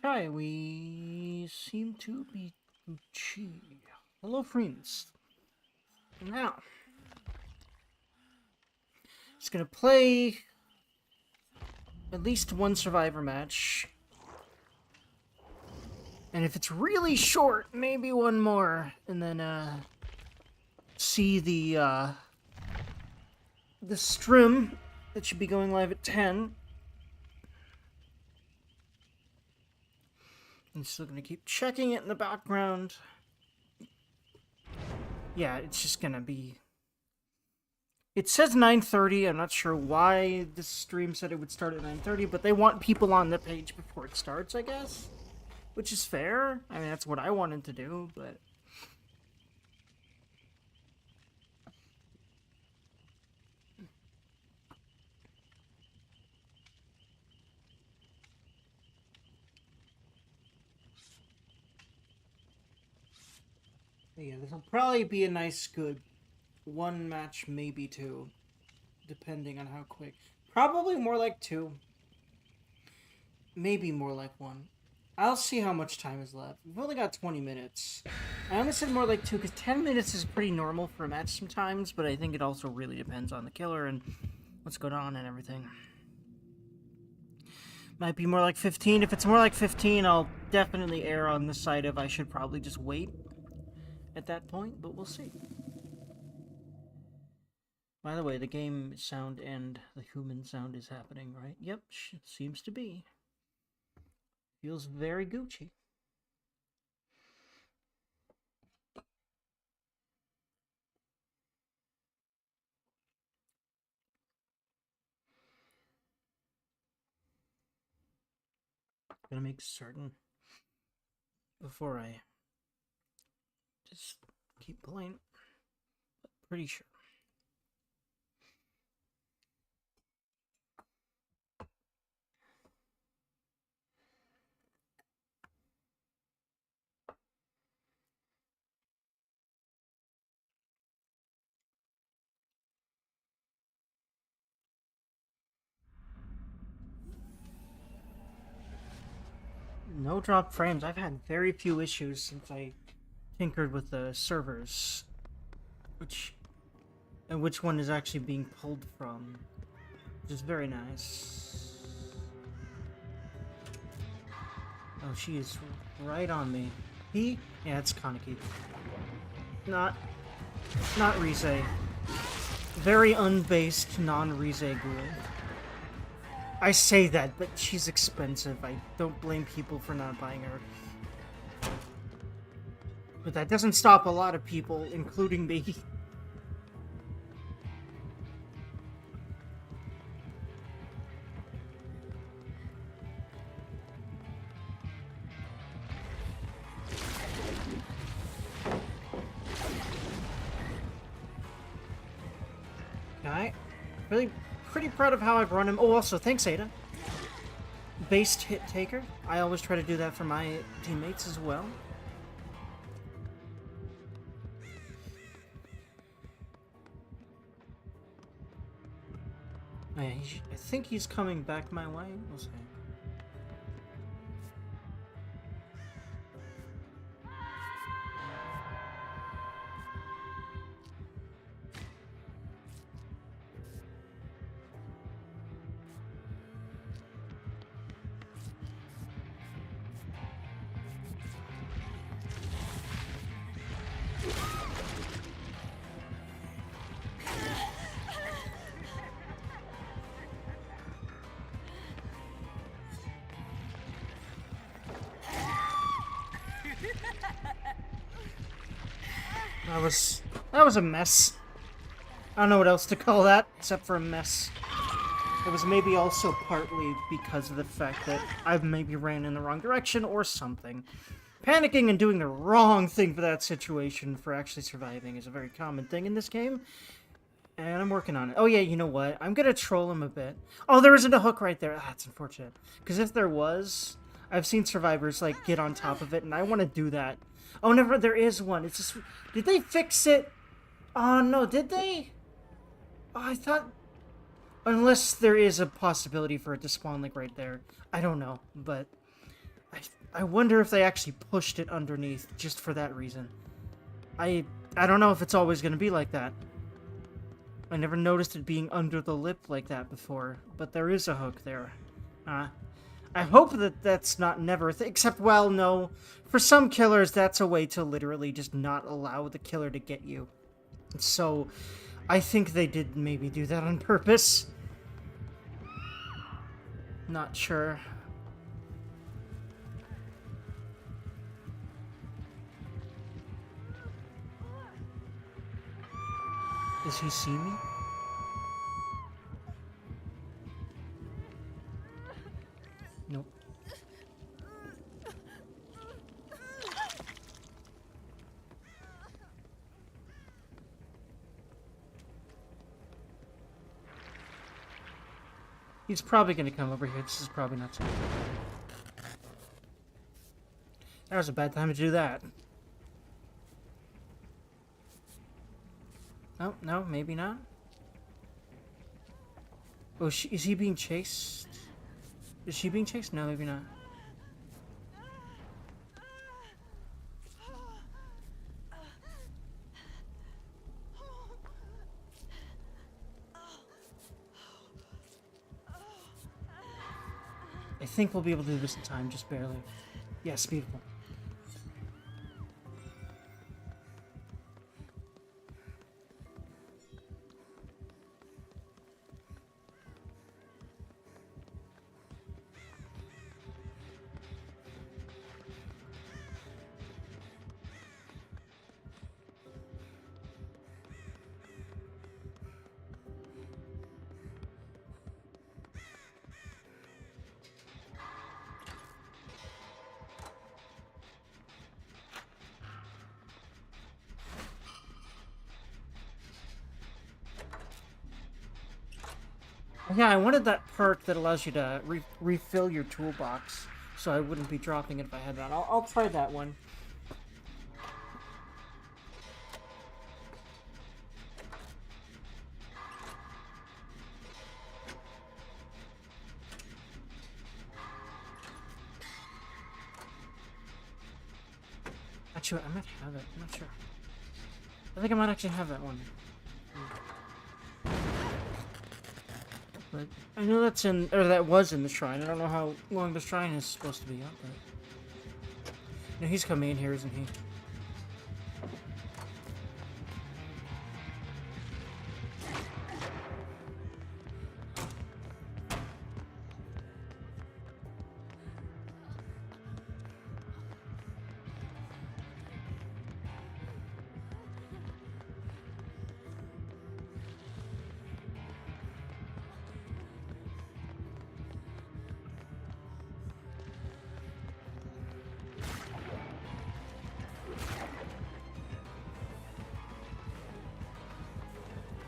Okay, we seem to be Gucci. Hello, friends. Now, just gonna play at least one survivor match. And if it's really short, maybe one more. And then, see the stream that should be going live at 10. I'm still gonna keep checking it in the background. Yeah, it's just gonna be... It says 9:30. I'm not sure why this stream said it would start at 9:30, but they want people on the page before it starts, I guess. Which is fair. I mean, that's what I wanted to do, but... Yeah, this will probably be a nice, good one match, maybe two, depending on how quick. Probably more like two. Maybe more like one. I'll see how much time is left. We've only got 20 minutes. I only said more like two, because 10 minutes is pretty normal for a match sometimes, but I think it also really depends on the killer and what's going on and everything. Might be more like 15. If it's more like 15, I'll definitely err on the side of I should probably just wait at that point, but we'll see. By the way, the game sound and the human sound is happening, right? Yep, seems to be. Feels very Gucci. Gonna make certain before I just keep playing. Pretty sure. No drop frames. I've had very few issues since I tinkered with the servers. Which one is actually being pulled from. Which is very nice. Oh, she is right on me. He? Yeah, it's Kaneki. Not Rise. Very unbased, non-Rise ghoul. I say that, but she's expensive. I don't blame people for not buying her. But that doesn't stop a lot of people, including me. Alright. Really pretty proud of how I've run him. Oh, also, thanks, Ada. Based hit taker. I always try to do that for my teammates as well. I think he's coming back my way. We'll see. That was a mess. I don't know what else to call that, except for a mess. It was maybe also partly because of the fact that I've maybe ran in the wrong direction or something. Panicking and doing the wrong thing for that situation for actually surviving is a very common thing in this game. And I'm working on it. Oh yeah, you know what? I'm gonna troll him a bit. Oh, there isn't a hook right there. That's unfortunate. Because if there was, I've seen survivors, like, get on top of it, and I want to do that. Oh, never, there is one. It's just... Did they fix it? Oh, no, did they? Oh, I thought... Unless there is a possibility for it to spawn, like, right there. I don't know, but... I wonder if they actually pushed it underneath just for that reason. I don't know if it's always going to be like that. I never noticed it being under the lip like that before, but there is a hook there. I hope that that's not never a thing, except, well, no. For some killers, that's a way to literally just not allow the killer to get you. So, I think they did maybe do that on purpose. Not sure. Does he see me? Nope. He's probably gonna come over here. This is probably not so good. That was a bad time to do that. Oh, no, maybe not. Oh, is he being chased? Is she being chased? No, maybe not. I think we'll be able to do this in time, just barely. Yes, beautiful. Yeah, I wanted that perk that allows you to refill your toolbox, so I wouldn't be dropping it if I had that. I'll try that one. Actually, I might have it. I'm not sure. I think I might actually have that one. But I know that's in, or that was in the shrine. I don't know how long the shrine is supposed to be up, but... No, he's coming in here, isn't he?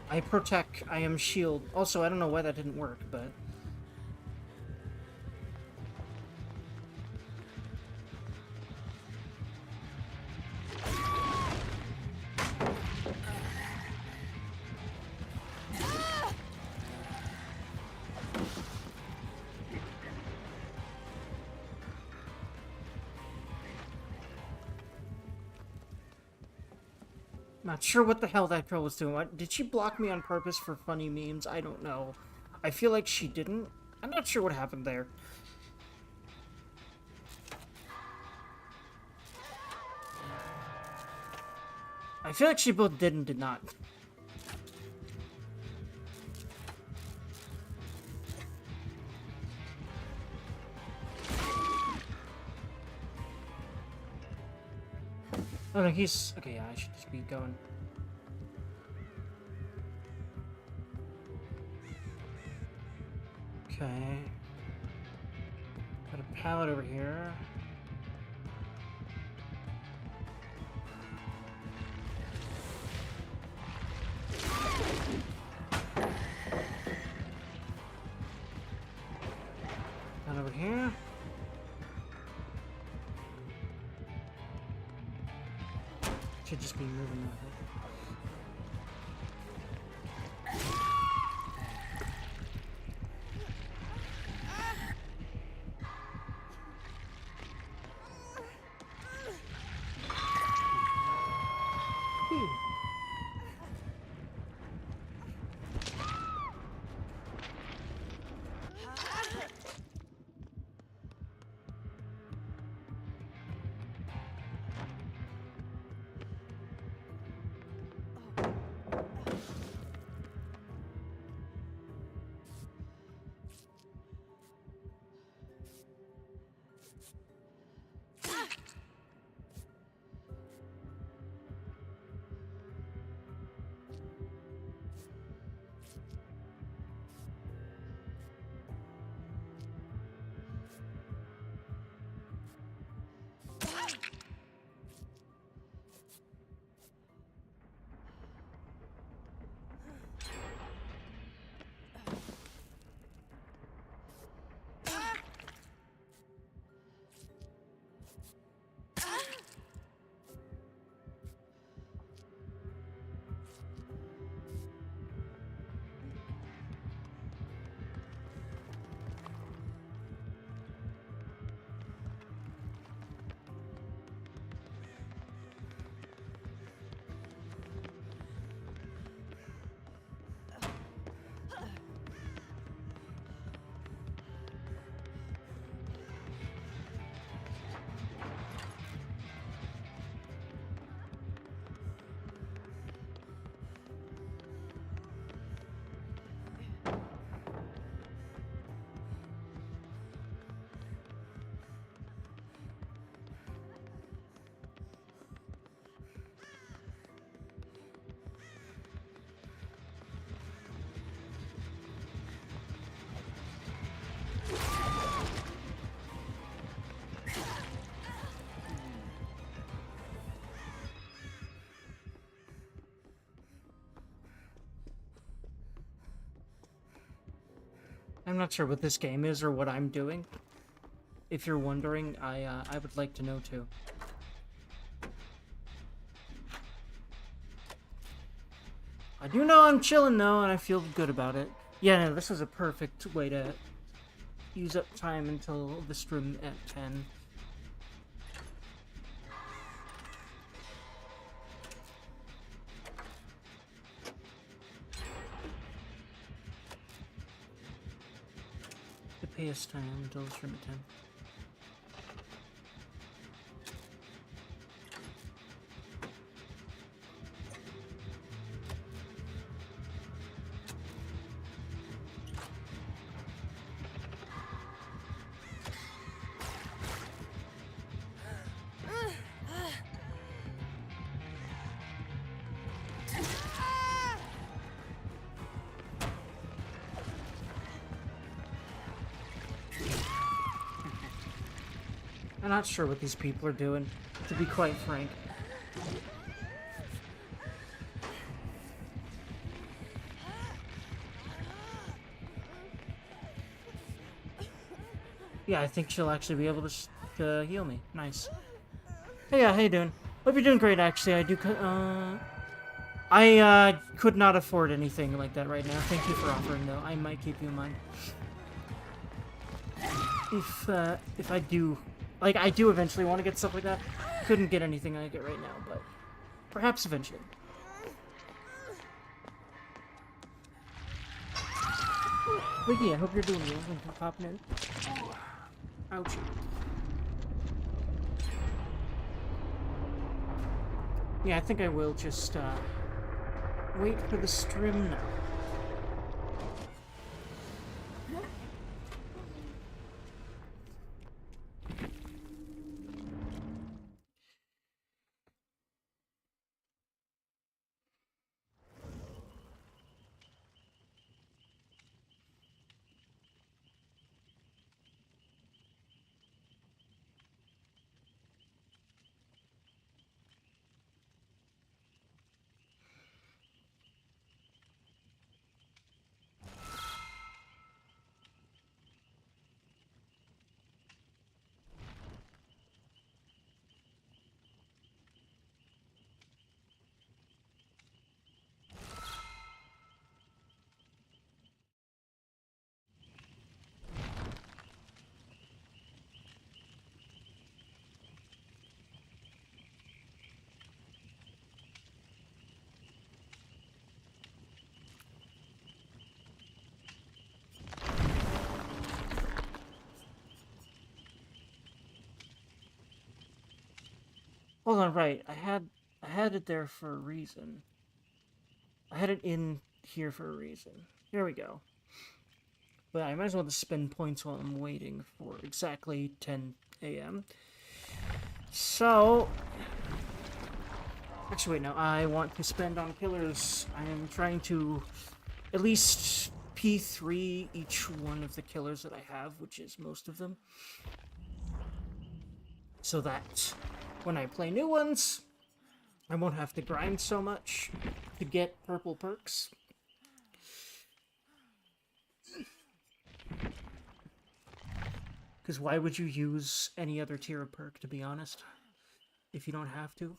I protect, I am shield. Also, I don't know why that didn't work, but... Not sure what the hell that girl was doing. Did she block me on purpose for funny memes? I don't know. I feel like she didn't. I'm not sure what happened there. I feel like she both did and did not. Oh no, he's... Okay, yeah, I should just be going. Okay. Got a pallet over here. Down over here. Should just be moving with it. I'm not sure what this game is or what I'm doing. If you're wondering, I would like to know too. I do know I'm chilling though, and I feel good about it. Yeah, no, this is a perfect way to use up time until the stream at 10. The PS time until the stream at 10. I'm not sure what these people are doing, to be quite frank. Yeah, I think she'll actually be able to heal me. Nice. Hey, yeah, how you doing? Hope you're doing great, actually. I could not afford anything like that right now. Thank you for offering, though. I might keep you in mind. If I do... Like, I do eventually want to get stuff like that. Couldn't get anything like it right now, but perhaps eventually. But yeah, I hope you're doing well. Thank you for popping in. Ouchie. Yeah, I think I will just, wait for the stream now. Hold on, right. I had it there for a reason. I had it in here for a reason. Here we go. But I might as well just spend points while I'm waiting for exactly 10 a.m. So... Actually, wait, no. I want to spend on killers. I am trying to at least P3 each one of the killers that I have, which is most of them. So that when I play new ones, I won't have to grind so much to get purple perks. Because why would you use any other tier of perk, to be honest, if you don't have to?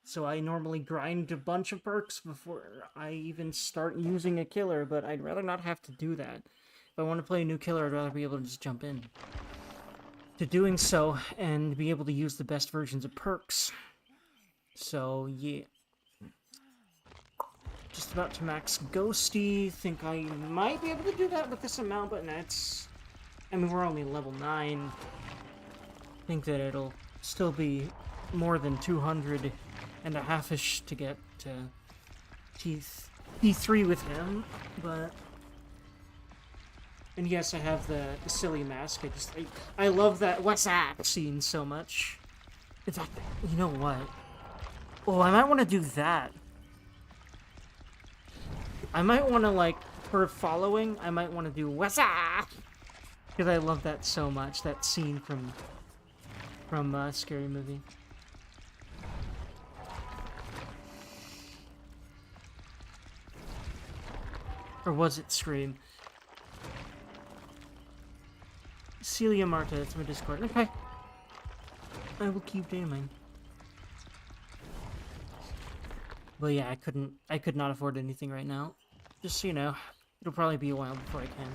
So I normally grind a bunch of perks before I even start using a killer, but I'd rather not have to do that. If I want to play a new killer, I'd rather be able to just jump in to doing so and be able to use the best versions of perks. So, yeah. Just about to max Ghosty. Think I might be able to do that with this amount, but that's... I mean, we're only level 9. Think that it'll still be more than 200 and a half-ish to get to T3 with him, but... And yes, I have the silly mask. I love that "what's that" scene so much. In fact, you know what? Oh, I might want to do that. I might want to, like, for following, I might want to do "what's that," because I love that so much. That scene from Scary Movie. Or was it Scream? Celia Marta, it's my Discord. Okay. I will keep damning. But yeah, I could not afford anything right now. Just so you know, it'll probably be a while before I can.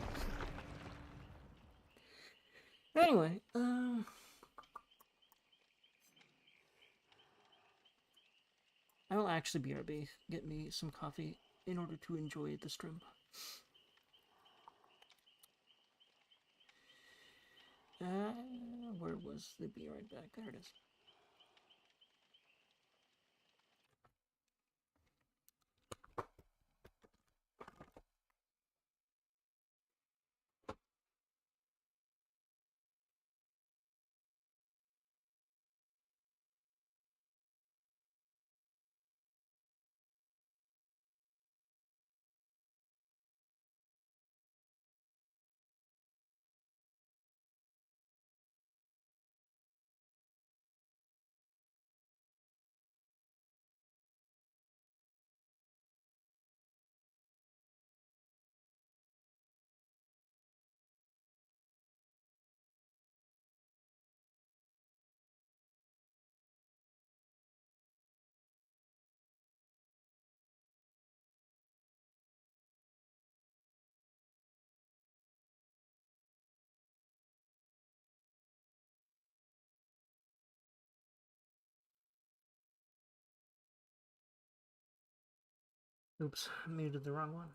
Anyway, I will actually BRB, get me some coffee in order to enjoy the stream. Where was the be right back? There it is. Oops, I muted the wrong one.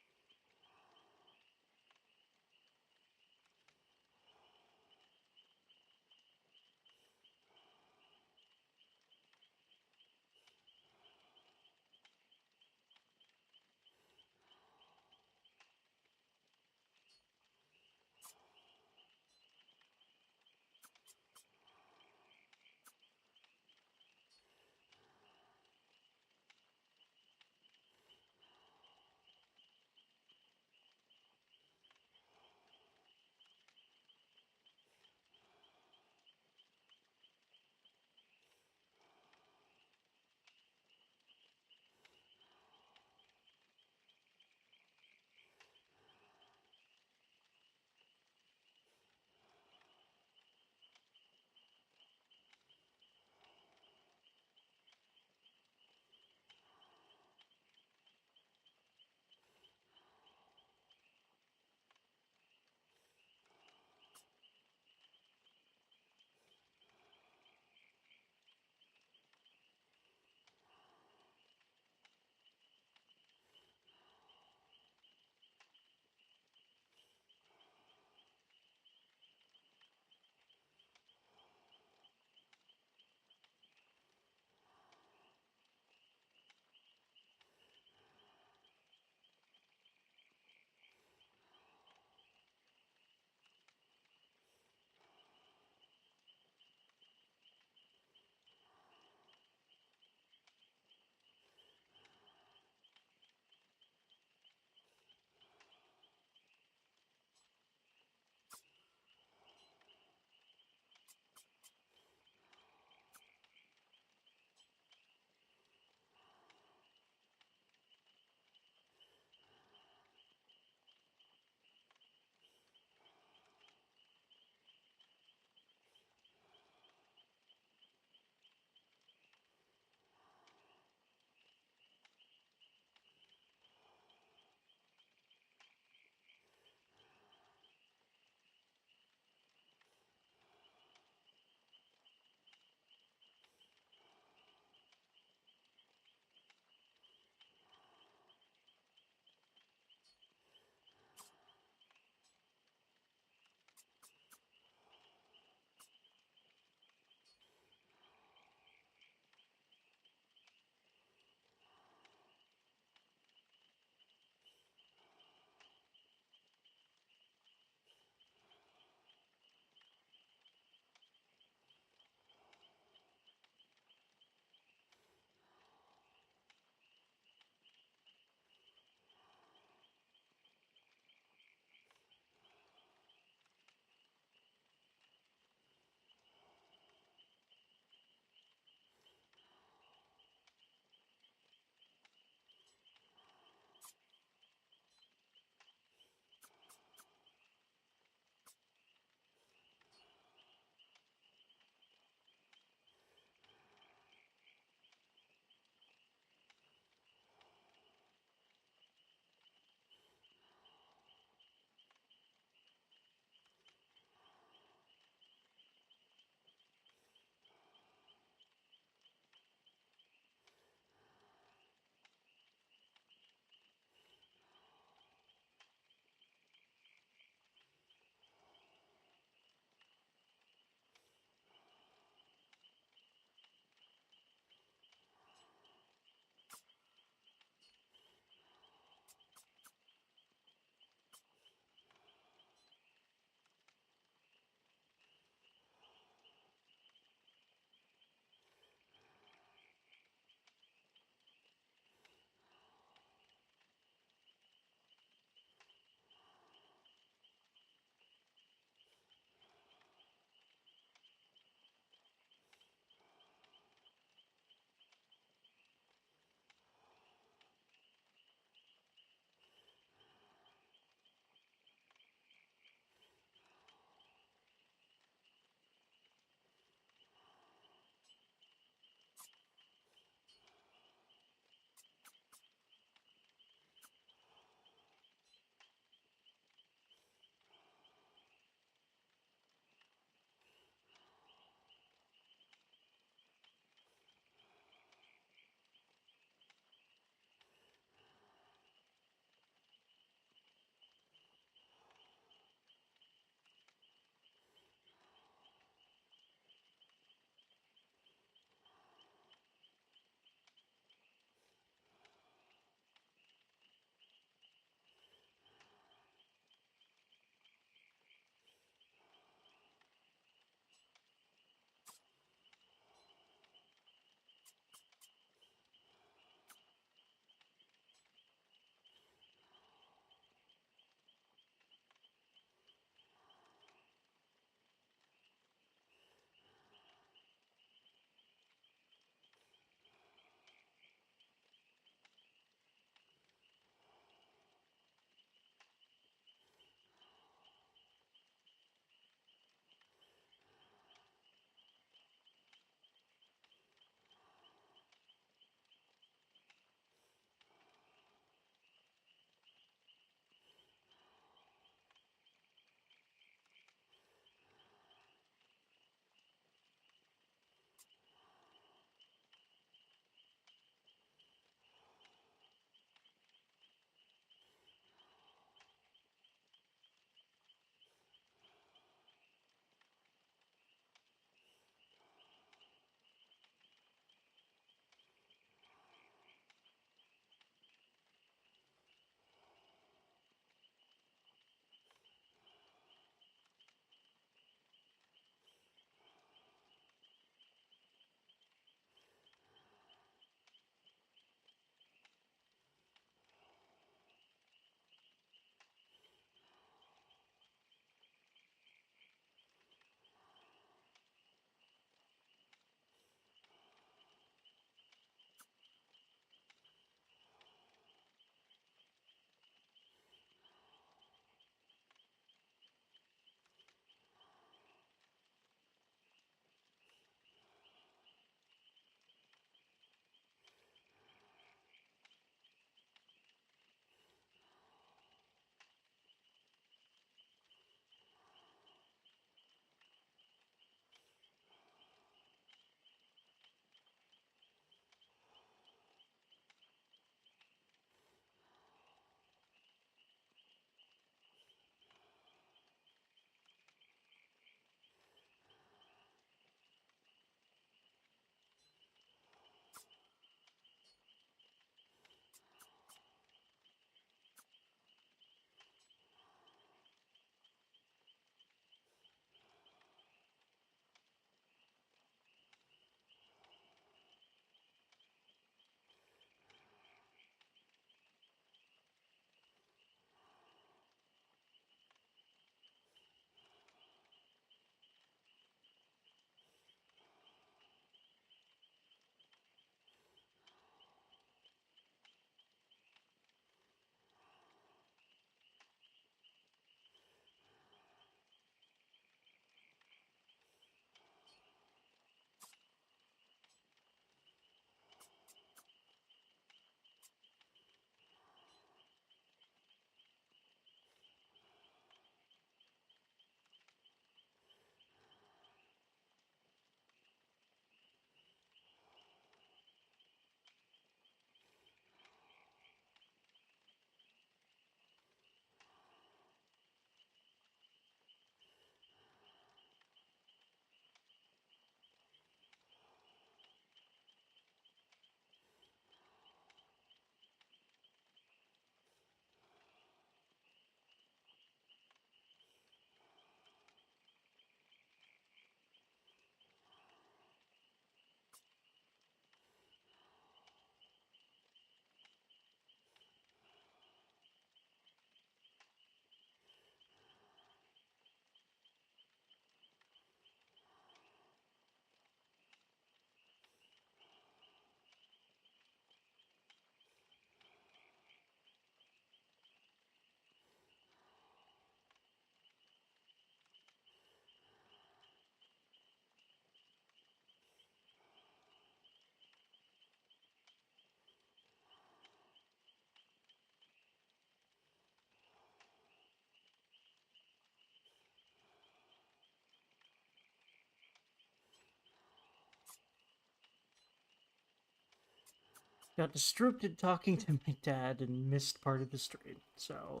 got distracted talking to my dad and missed part of the stream, so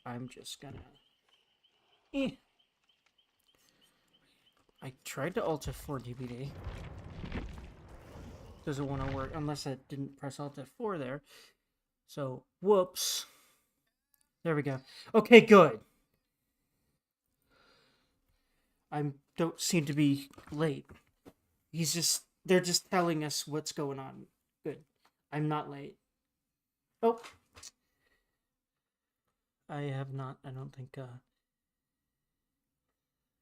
I'm just gonna... I tried to Alt F4 DVD. Doesn't want to work unless I didn't press Alt F4 there. So, whoops. There we go. Okay, good. I don't seem to be late. They're just telling us what's going on. Good. I'm not late. Oh. I don't think,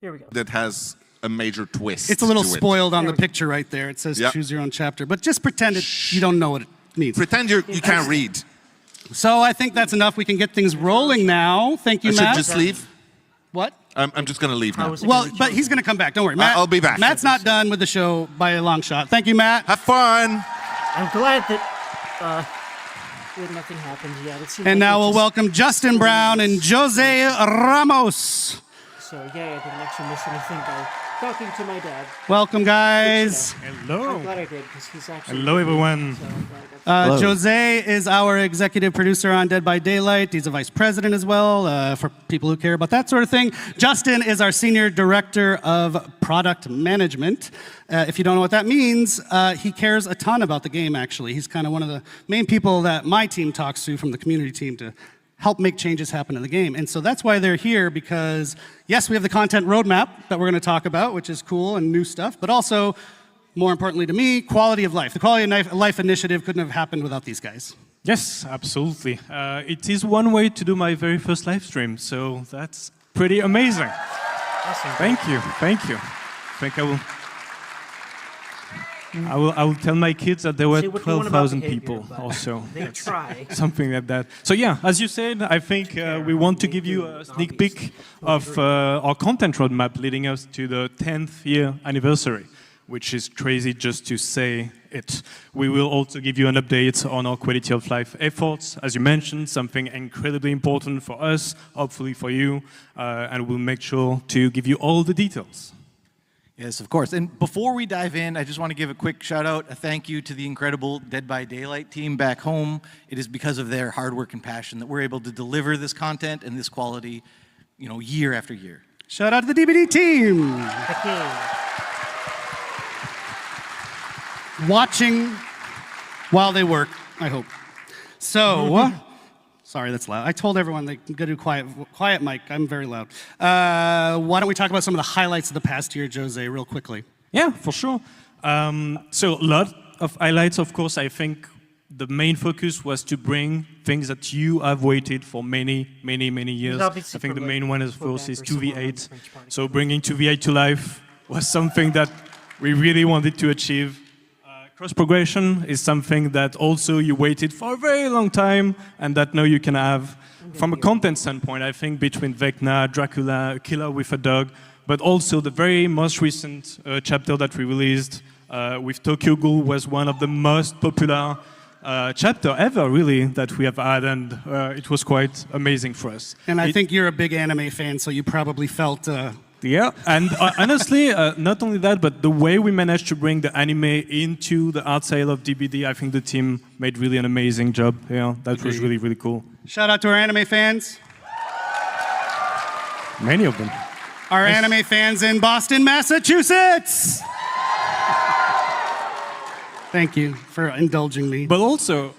here we go. That has a major twist. It's a little spoiled on There the we go. picture right there. It says choose your own chapter. But just pretend you don't know what it means. Pretend you can't read. So I think that's enough. We can get things rolling now. Thank you, I should Matt. just leave. What? I'm just going to leave now. Well, but he's going to come back. Don't worry. Matt, I'll be back. Matt's not done with the show by a long shot. Thank you, Matt. Have fun. I'm glad that nothing happened yet. It seems And like now it we'll just- welcome Justin Brown and Jose Ramos. So, yay, I didn't actually miss anything by talking to my dad. Welcome, guys. Hello. I'm glad I did, because he's actually... Hello, everyone. So I'm glad I got Jose is our executive producer on Dead by Daylight. He's a vice president as well, for people who care about that sort of thing. Justin is our senior director of product management. If you don't know what that means, he cares a ton about the game, actually. He's kind of one of the main people that my team talks to from the community team to help make changes happen in the game. And so that's why they're here, because yes, we have the content roadmap that we're going to talk about, which is cool and new stuff, but also, more importantly to me, quality of life. The Quality of Life initiative couldn't have happened without these guys. Yes, absolutely. It is one way to do my very first live stream, so that's pretty amazing. Awesome. Thank you. Thank you. I think I will tell my kids that there were Say what you want about 12,000 behavior, people but also. They try. Something like that. So yeah, as you said, I think we want to give you a sneak peek of our content roadmap leading us to the 10th year anniversary, which is crazy just to say it. We will also give you an update on our quality of life efforts, as you mentioned, something incredibly important for us, hopefully for you, and we'll make sure to give you all the details. Yes, of course. And before we dive in, I just want to give a quick shout out, a thank you to the incredible Dead by Daylight team back home. It is because of their hard work and passion that we're able to deliver this content and this quality, year after year. Shout out to the DVD team. Okay. Watching while they work, I hope. So, sorry, that's loud. I told everyone they can go do quiet mic. I'm very loud. Why don't we talk about some of the highlights of the past year, Jose, real quickly? Yeah, for sure. So a lot of highlights, of course. I think the main focus was to bring things that you have waited for many, many, many years. I think the main one, of course, is 2v8. So bringing 2v8 to life was something that we really wanted to achieve. Cross progression is something that also you waited for a very long time, and that now you can have. From a content standpoint, I think between Vecna, Dracula, Killer with a Dog, but also the very most recent chapter that we released with Tokyo Ghoul was one of the most popular chapter ever, really, that we have had, and it was quite amazing for us. And I think you're a big anime fan, so you probably felt... Yeah, and honestly, not only that, but the way we managed to bring the anime into the art sale of DBD, I think the team made really an amazing job. Yeah, that was really, really cool. Shout out to our anime fans. Many of them. Our anime fans in Boston, Massachusetts. Thank you for indulging me. But also,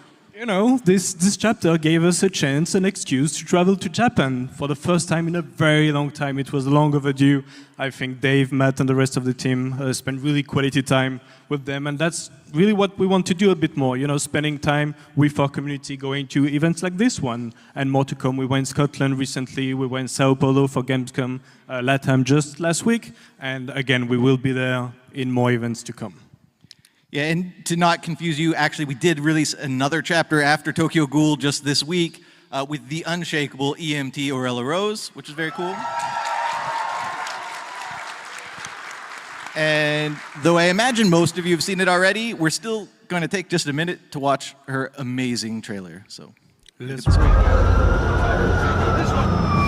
this chapter gave us a chance, an excuse to travel to Japan for the first time in a very long time. It was long overdue. I think Dave, Matt, and the rest of the team spent really quality time with them, and that's really what we want to do a bit more, spending time with our community, going to events like this one, and more to come. We were in Scotland recently, we were in Sao Paulo for Gamescom, LATAM just last week, and again, we will be there in more events to come. Yeah, and to not confuse you, actually, we did release another chapter after Tokyo Ghoul just this week with the unshakable EMT Orella Rose, which is very cool. And though I imagine most of you have seen it already, we're still going to take just a minute to watch her amazing trailer. So, Let's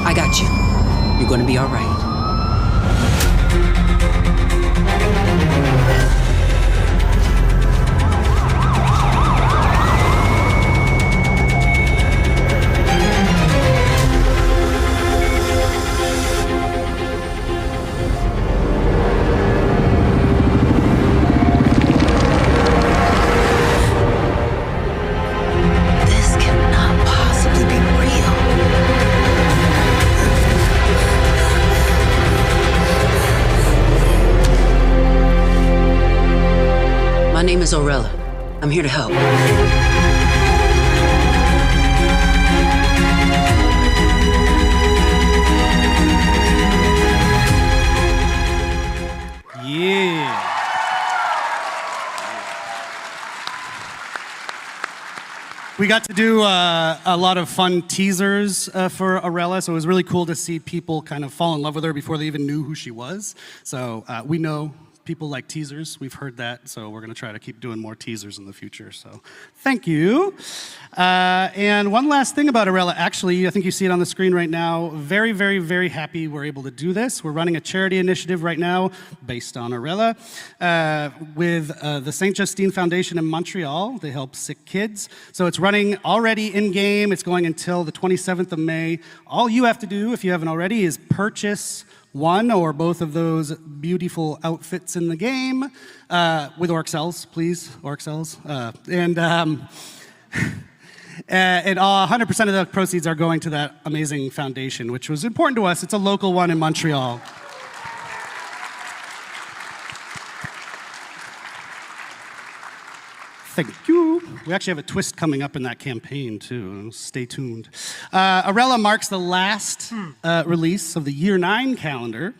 I got you. You're gonna be all right. name is Aurella. I'm here to help. Yeah. We got to do a lot of fun teasers for Aurella, so it was really cool to see people kind of fall in love with her before they even knew who she was. So we know people like teasers. We've heard that, so we're going to try to keep doing more teasers in the future. So thank you. And one last thing about Aurella, actually, I think you see it on the screen right now. Very, very, very happy we're able to do this. We're running a charity initiative right now based on Aurella with the St. Justine Foundation in Montreal. They help sick kids. So it's running already in-game. It's going until the 27th of May. All you have to do, if you haven't already, is purchase one or both of those beautiful outfits in the game with Orxels, please, Orxels. And 100% of the proceeds are going to that amazing foundation, which was important to us. It's a local one in Montreal. Thank you. We actually have a twist coming up in that campaign, too. Stay tuned. Aurella marks the last release of the Year 9 calendar.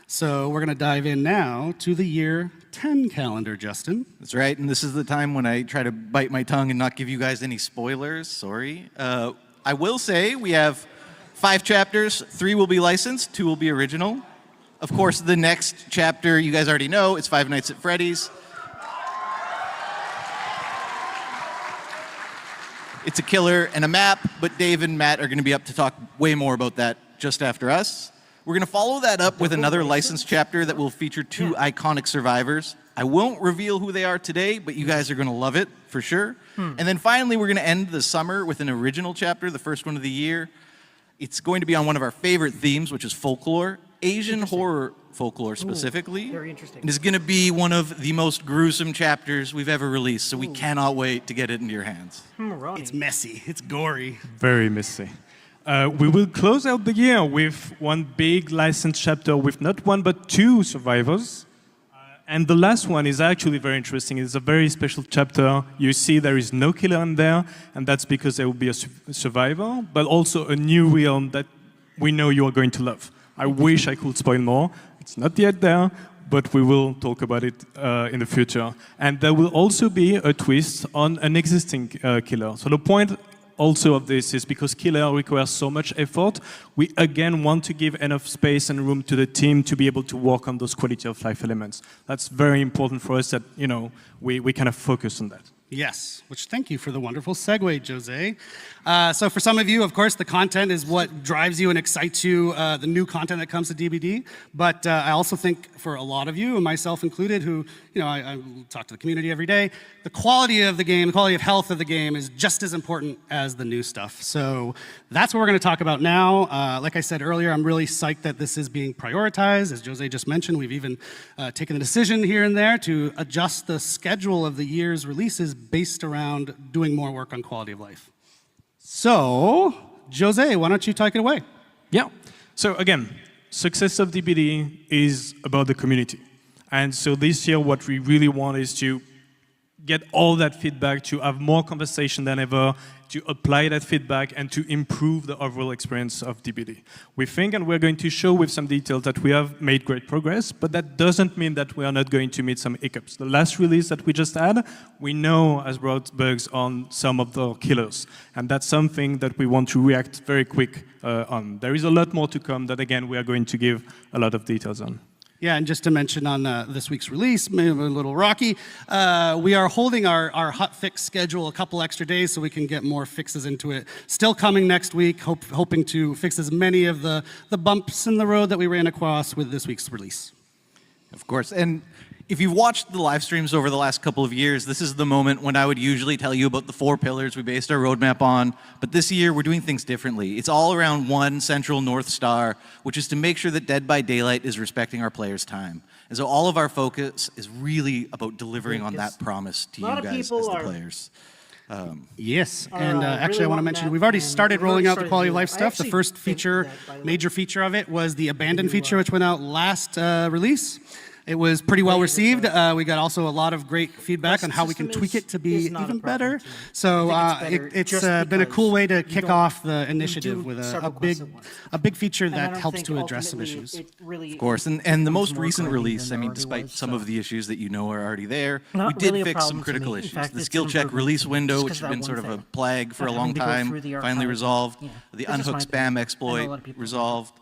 So we're going to dive in now to the Year 10 calendar, Justin. That's right, and this is the time when I try to bite my tongue and not give you guys any spoilers. Sorry. I will say we have 5 chapters. 3 will be licensed, 2 will be original. Of course, the next chapter, you guys already know, it's Five Nights at Freddy's. It's a killer and a map, but Dave and Matt are going to be up to talk way more about that just after us. We're going to follow that up with another licensed chapter that will feature 2 iconic survivors. I won't reveal who they are today, but you guys are going to love it for sure. And then finally, we're going to end the summer with an original chapter, the first one of the year. It's going to be on one of our favorite themes, which is folklore, Asian horror folklore specifically. Very interesting. And it's going to be one of the most gruesome chapters we've ever released, so we cannot wait to get it into your hands. It's messy. It's gory. Very messy. We will close out the year with one big licensed chapter with not 1 but 2 survivors. And the last one is actually very interesting. It's a very special chapter. You see there is no killer in there, and that's because there will be a survivor, but also a new realm that we know you are going to love. I wish I could spoil more. It's not yet there, but we will talk about it in the future. And there will also be a twist on an existing killer. So the point also of this is because killer requires so much effort, we again want to give enough space and room to the team to be able to work on those quality of life elements. That's very important for us that, you know, we kind of focus on that. Yes, which thank you for the wonderful segue, Jose. So for some of you, of course, the content is what drives you and excites you, the new content that comes to DBD. But I also think for a lot of you, and myself included, who, you know, I talk to the community every day, the quality of the game, the quality of health of the game is just as important as the new stuff. So that's what we're going to talk about now. Like I said earlier, I'm really psyched that this is being prioritized. As Jose just mentioned, we've even taken the decision here and there to adjust the schedule of the year's releases based around doing more work on quality of life. So, Jose, why don't you take it away? Yeah. So again, success of DBD is about the community. And so this year, what we really want is to get all that feedback, to have more conversation than ever, to apply that feedback and to improve the overall experience of DBD. We think, and we're going to show with some details, that we have made great progress, but that doesn't mean that we are not going to meet some hiccups. The last release that we just had, we know has brought bugs on some of the killers, and that's something that we want to react very quick on. There is a lot more to come that, again, we are going to give a lot of details on. Yeah, and just to mention on this week's release, maybe a little rocky, we are holding our hot fix schedule a couple extra days so we can get more fixes into it. Still coming next week, hoping to fix as many of the bumps in the road that we ran across with this week's release. Of course, and if you've watched the live streams over the last couple of years, this is the moment when I would usually tell you about the 4 pillars we based our roadmap on. But this year, we're doing things differently. It's all around one central North Star, which is to make sure that Dead by Daylight is respecting our players' time. And so all of our focus is really about delivering on that promise to you guys as the players. Yes, and actually I want to mention, we've already started rolling out the quality of life stuff. The first feature, major feature of it was the abandoned feature, which went out last release. It was pretty well received. We got also a lot of great feedback on how we can tweak it to be even better. So it's been a cool way to kick off the initiative with a big feature that helps to address some issues. Of course, and the most recent release, I mean, despite some of the issues that you know are already there, we did fix some critical issues. The skill check release window, which has been sort of a plague for a long time, finally resolved. The unhook spam exploit resolved.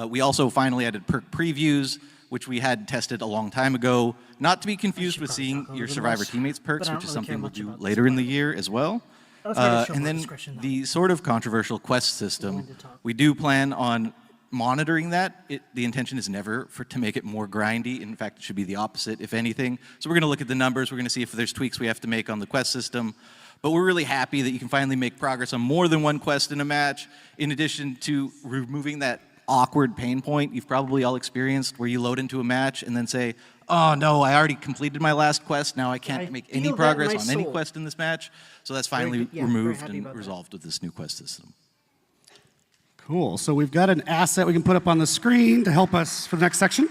We also finally added perk previews, which we had tested a long time ago, not to be confused with seeing your survivor teammates perks, which is something we'll do later in the year as well. And then the sort of controversial quest system, we do plan on monitoring that. The intention is never to make it more grindy. In fact, it should be the opposite, if anything. So we're going to look at the numbers. We're going to see if there's tweaks we have to make on the quest system. But we're really happy that you can finally make progress on more than one quest in a match, in addition to removing that awkward pain point you've probably all experienced where you load into a match and then say, oh no, I already completed my last quest, now I can't make any progress on any quest in this match. So that's finally removed and resolved with this new quest system. Cool, so we've got an asset we can put up on the screen to help us for the next section.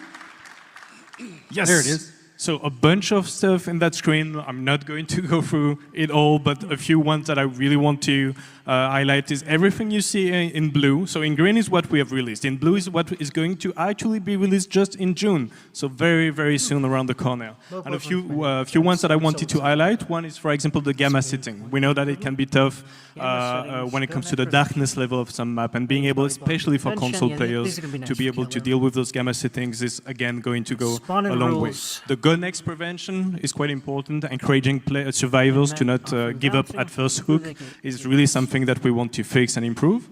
Yes. There it is. So a bunch of stuff in that screen. I'm not going to go through it all, but a few ones that I really want to highlight is everything you see in blue. So in green is what we have released. In blue is what is going to actually be released just in June. So very, very soon around the corner. And a few ones that I wanted to highlight. One is, for example, the gamma setting. We know that it can be tough when it comes to the darkness level of some map, and being able, especially for console players, to be able to deal with those gamma settings is, again, going to go a long way. The go next prevention is quite important. Encouraging survivors to not give up at first hook is really something that we want to fix and improve.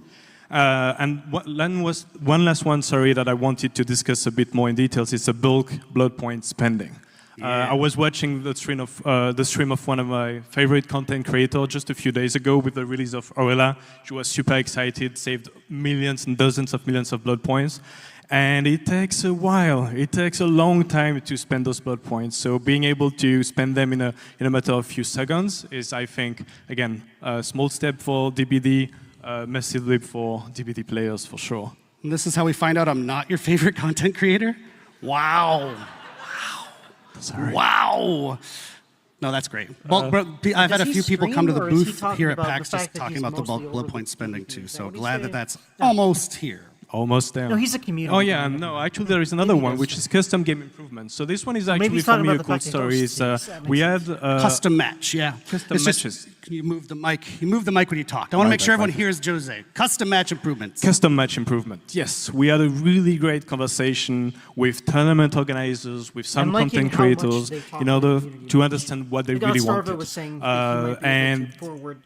And one last one, sorry, that I wanted to discuss a bit more in details is the bulk blood point spending. I was watching the stream of one of my favorite content creators just a few days ago with the release of Orella. She was super excited, saved millions and dozens of millions of blood points. And it takes a while. It takes a long time to spend those blood points. So being able to spend them in a matter of a few seconds is, I think, again, a small step for DBD, massive leap for DBD players for sure. And this is how we find out I'm not your favorite content creator? Wow. Sorry. Wow. No, that's great. I've had a few people come to the booth here at PAX just talking about the bulk blood point spending too. So glad that that's almost here. Almost there. No, he's a community. Oh yeah, no, actually there is another one, which is custom game improvements. So this one is actually for me a cool story. We had custom match, yeah. Custom matches. Can you move the mic? You move the mic when you talk. I want to make sure everyone hears Jose. Custom match improvements. Custom match improvement. Yes, we had a really great conversation with tournament organizers, with some content creators, in order to understand what they really wanted. And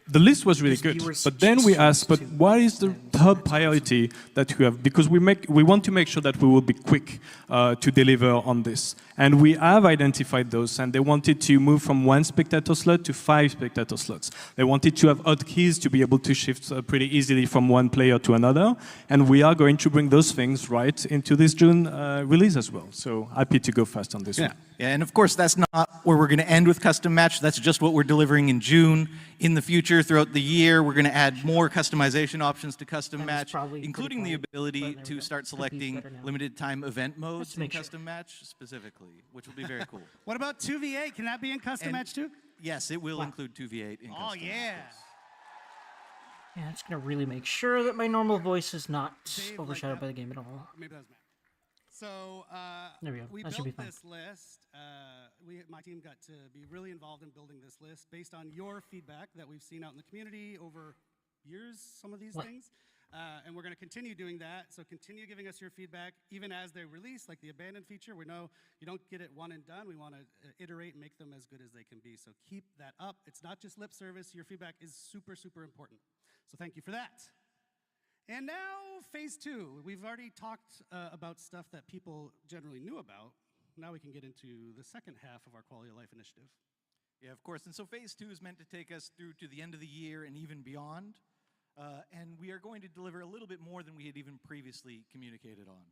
the list was really good. But then we asked, but what is the top priority that we have? Because we want to make sure that we will be quick to deliver on this. And we have identified those, and they wanted to move from 1 spectator slot to 5 spectator slots. They wanted to have hotkeys to be able to shift pretty easily from one player to another, and we are going to bring those things right into this June release as well. So happy to go fast on this one. Yeah, and of course that's not where we're going to end with custom match. That's just what we're delivering in June. In the future, throughout the year, we're going to add more customization options to custom match, including the ability to start selecting limited time event modes in custom match specifically, which will be very cool. What about 2v8? Can that be in custom match too? Yes, it will include 2v8 in custom match. Yeah. Yeah, it's going to really make sure that my normal voice is not overshadowed by the game at all. Maybe that was Matt. So there we go. We That should be built fine. this list. My team got to be really involved in building this list based on your feedback that we've seen out in the community over years, some of these things. And we're going to continue doing that. So continue giving us your feedback, even as they release, like the abandoned feature. We know you don't get it one and done. We want to iterate and make them as good as they can be. So keep that up. It's not just lip service. Your feedback is super, super important. So thank you for that. And now, phase 2. We've already talked about stuff that people generally knew about. Now we can get into the second half of our quality of life initiative. Yeah, of course. And so phase 2 is meant to take us through to the end of the year and even beyond. And we are going to deliver a little bit more than we had even previously communicated on.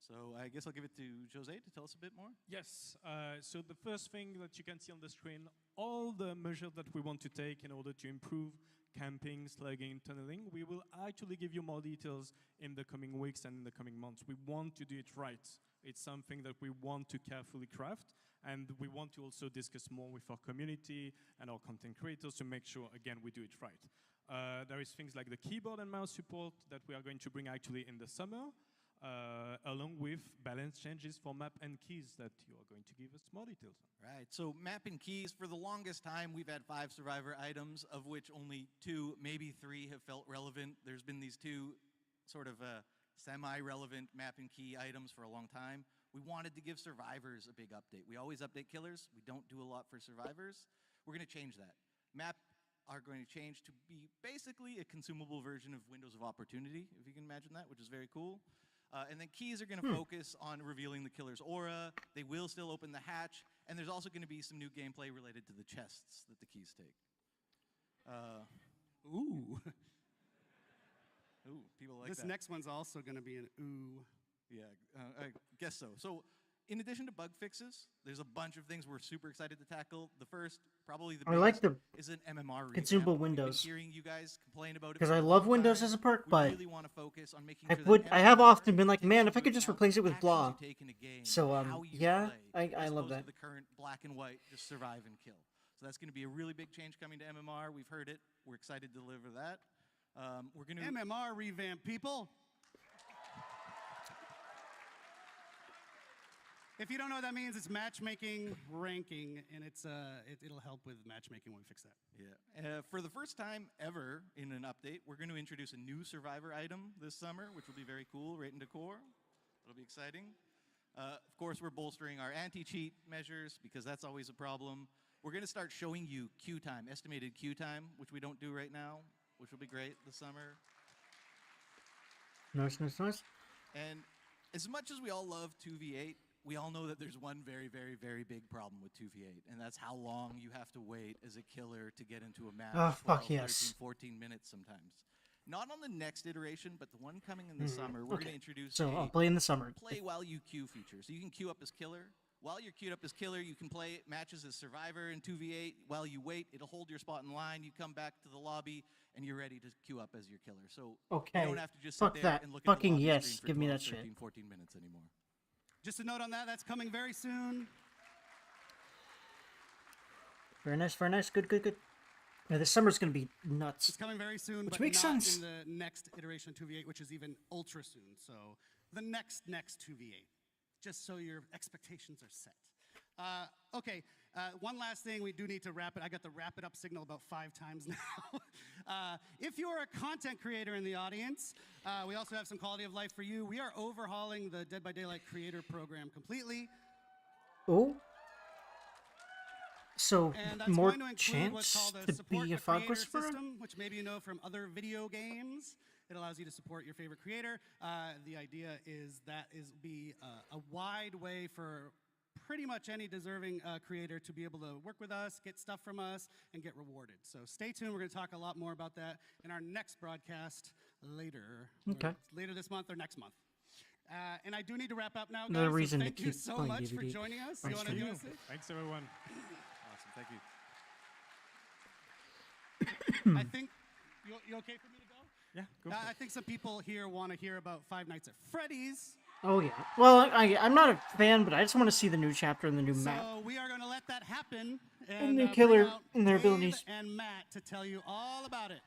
So I guess I'll give it to Jose to tell us a bit more. Yes, so the first thing that you can see on the screen, all the measures that we want to take in order to improve camping, slugging, tunneling, we will actually give you more details in the coming weeks and in the coming months. We want to do it right. It's something that we want to carefully craft, and we want to also discuss more with our community and our content creators to make sure, again, we do it right. There is things like the keyboard and mouse support that we are going to bring actually in the summer, along with balance changes for map and keys that you are going to give us more details on. Right, so map and keys, for the longest time, we've had 5 survivor items, of which only 2, maybe 3 have felt relevant. There's been these 2 sort of semi-relevant map and key items for a long time. We wanted to give survivors a big update. We always update killers. We don't do a lot for survivors. We're going to change that. Map are going to change to be basically a consumable version of Windows of Opportunity, if you can imagine that, which is very cool. And then keys are going to focus on revealing the killer's aura. They will still open the hatch. And there's also going to be some new gameplay related to the chests that the keys take. Ooh. Ooh, people like This that. next one's also going to be an ooh. Yeah, I guess so. So, in addition to bug fixes, there's a bunch of things we're super excited to tackle. The first, probably the biggest, is an MMR revamp. consumable Windows. We've been hearing you guys complain about it Because I love Windows as a perk, but we really want to focus on making I have often been like, man, if I could just replace it with blah. So yeah, I love that. The current black and white, just survive and kill. So that's going to be a really big change coming to MMR. We've heard it. We're excited to deliver that. We're going to MMR revamp, people. If you don't know what that means, it's matchmaking ranking, and it'll help with matchmaking when we fix that. Yeah. For the first time ever in an update, we're going to introduce a new survivor item this summer, which will be very cool, right in decor. It'll be exciting. Of course, we're bolstering our anti-cheat measures because that's always a problem. We're going to start showing you queue time, estimated queue time, which we don't do right now, which will be great this summer. Nice, nice, nice. And as much as we all love 2v8, we all know that there's one very, very, very big problem with 2v8, and that's how long you have to wait as a killer to get into a match. Oh, fuck 12, yes. 13, 14 minutes sometimes. Not on the next iteration, but the one coming in the summer, we're going to introduce I'll play in the summer. play while you queue feature. So you can queue up as killer. While you're queued up as killer, you can play matches as survivor in 2v8. While you wait, it'll hold your spot in line. You come back to the lobby, and you're ready to queue up as your killer. So you don't have to just sit there and look at the Fucking lobby yes. screen for Give me 12, that 13, shit. 14 minutes anymore. Just a note on that, that's coming very soon. Very nice, very nice. Good, good, good. Yeah, this summer's gonna be nuts. It's coming very soon, Which but makes not sense. in the next iteration of 2v8, which is even ultra soon. So the next 2v8, just so your expectations are set. Okay, one last thing, we do need to wrap it. I got the wrap it up signal about 5 times now. If you're a content creator in the audience, we also have some quality of life for you. We are overhauling the Dead by Daylight creator program completely. Oh. So And that's more going to include what's chance called to support be a a fog creator whisperer? system, which maybe you know from other video games. It allows you to support your favorite creator. The idea is that be a wide way for pretty much any deserving creator to be able to work with us, get stuff from us, and get rewarded. So stay tuned. We're going to talk a lot more about that in our next broadcast later. Okay. Later this month or next month. And I do need to wrap up now, guys. Another reason so to thank you keep so playing much for DVD. joining us. Thanks, You want to do this? Thanks, everyone. Awesome, thank you. I think, you okay for me to go? Yeah, go for I it. think some people here want to hear about Five Nights at Freddy's. Oh yeah. Well, I'm not a fan, but I just want to see the new chapter and the new map. So we are going to let that happen. And the bring killer out and their Dave abilities. and Matt to tell you all about it.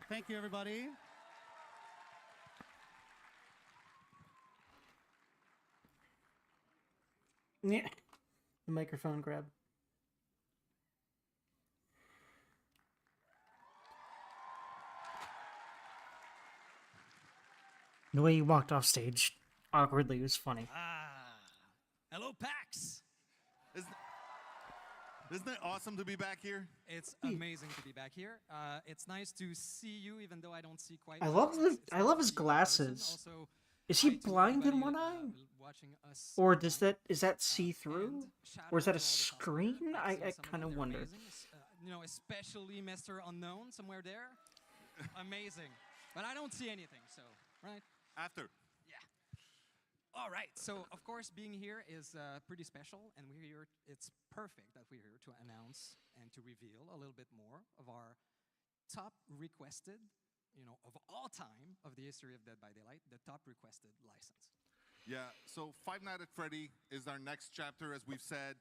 Thank you, everybody. Yeah. The microphone grab. The way you walked off stage awkwardly was funny. Hello, PAX. Isn't it awesome to be back here? It's amazing to be back here. It's nice to see you, even though I don't see quite. I well. love It's I nice love to his see you in person. glasses. Also, Is he hi to blind in everybody, one eye? watching us Or does online. is that see through? And shout Or is out that a to all the top screen? players. I Some of kind them, of they're wonder. amazing. Especially Mr. Unknown somewhere there. Amazing. But I don't see anything, so, right? After. Yeah. All right. So, of course, being here is pretty special, and we're here. It's perfect that we're here to announce and to reveal a little bit more of our top requested, of all time of the history of Dead by Daylight, the top requested license. Yeah, so Five Nights at Freddy is our next chapter, as we've said.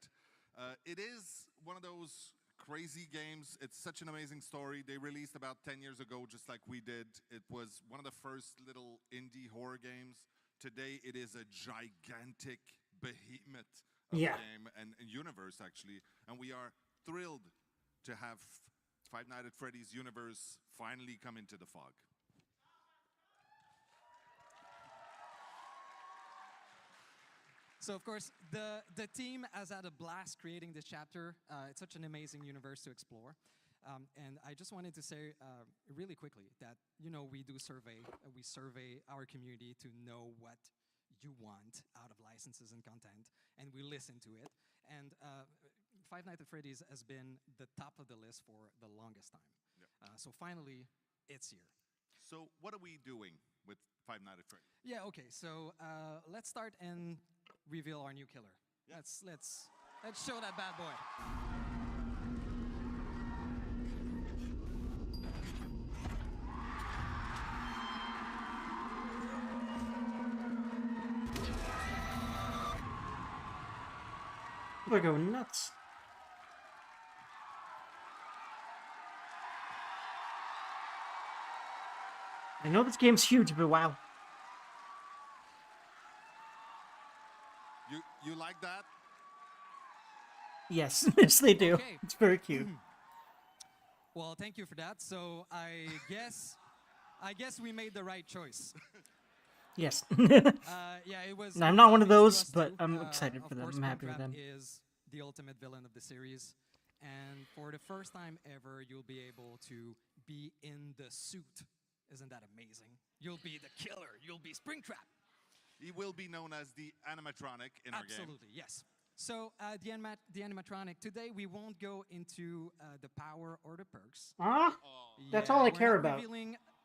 It is one of those crazy games. It's such an amazing story. They released about 10 years ago, just like we did. It was one of the first little indie horror games. Today, it is a gigantic behemoth of a game and universe, actually. And we are thrilled to have Five Nights at Freddy's universe finally come into the fog. So of course, the team has had a blast creating this chapter. It's such an amazing universe to explore. And I just wanted to say really quickly that, you know, we do survey. We survey our community to know what you want out of licenses and content, and we listen to it. And Five Nights at Freddy's has been the top of the list for the longest time. Yep. So finally, it's here. So what are we doing with Five Nights at Freddy's? Yeah, okay, so let's start and reveal our new killer. Yeah. Let's show that bad boy. They're going nuts. I know this game's huge, but wow. You like that? Yes, yes they do. Okay. It's very cute. Well, thank you for that. So I guess we made the right choice. Yes. Yeah, it was. No, I'm not one of obvious those, to us but too. I'm excited Of for them. course, I'm happy with Springtrap them. Is the ultimate villain of the series, and for the first time ever, you'll be able to be in the suit. Isn't that amazing? You'll be the killer. You'll be Springtrap. He will be known as the animatronic in our game. Absolutely, yes. So the animatronic, today we won't go into the power or the perks. Ah, that's all I care about.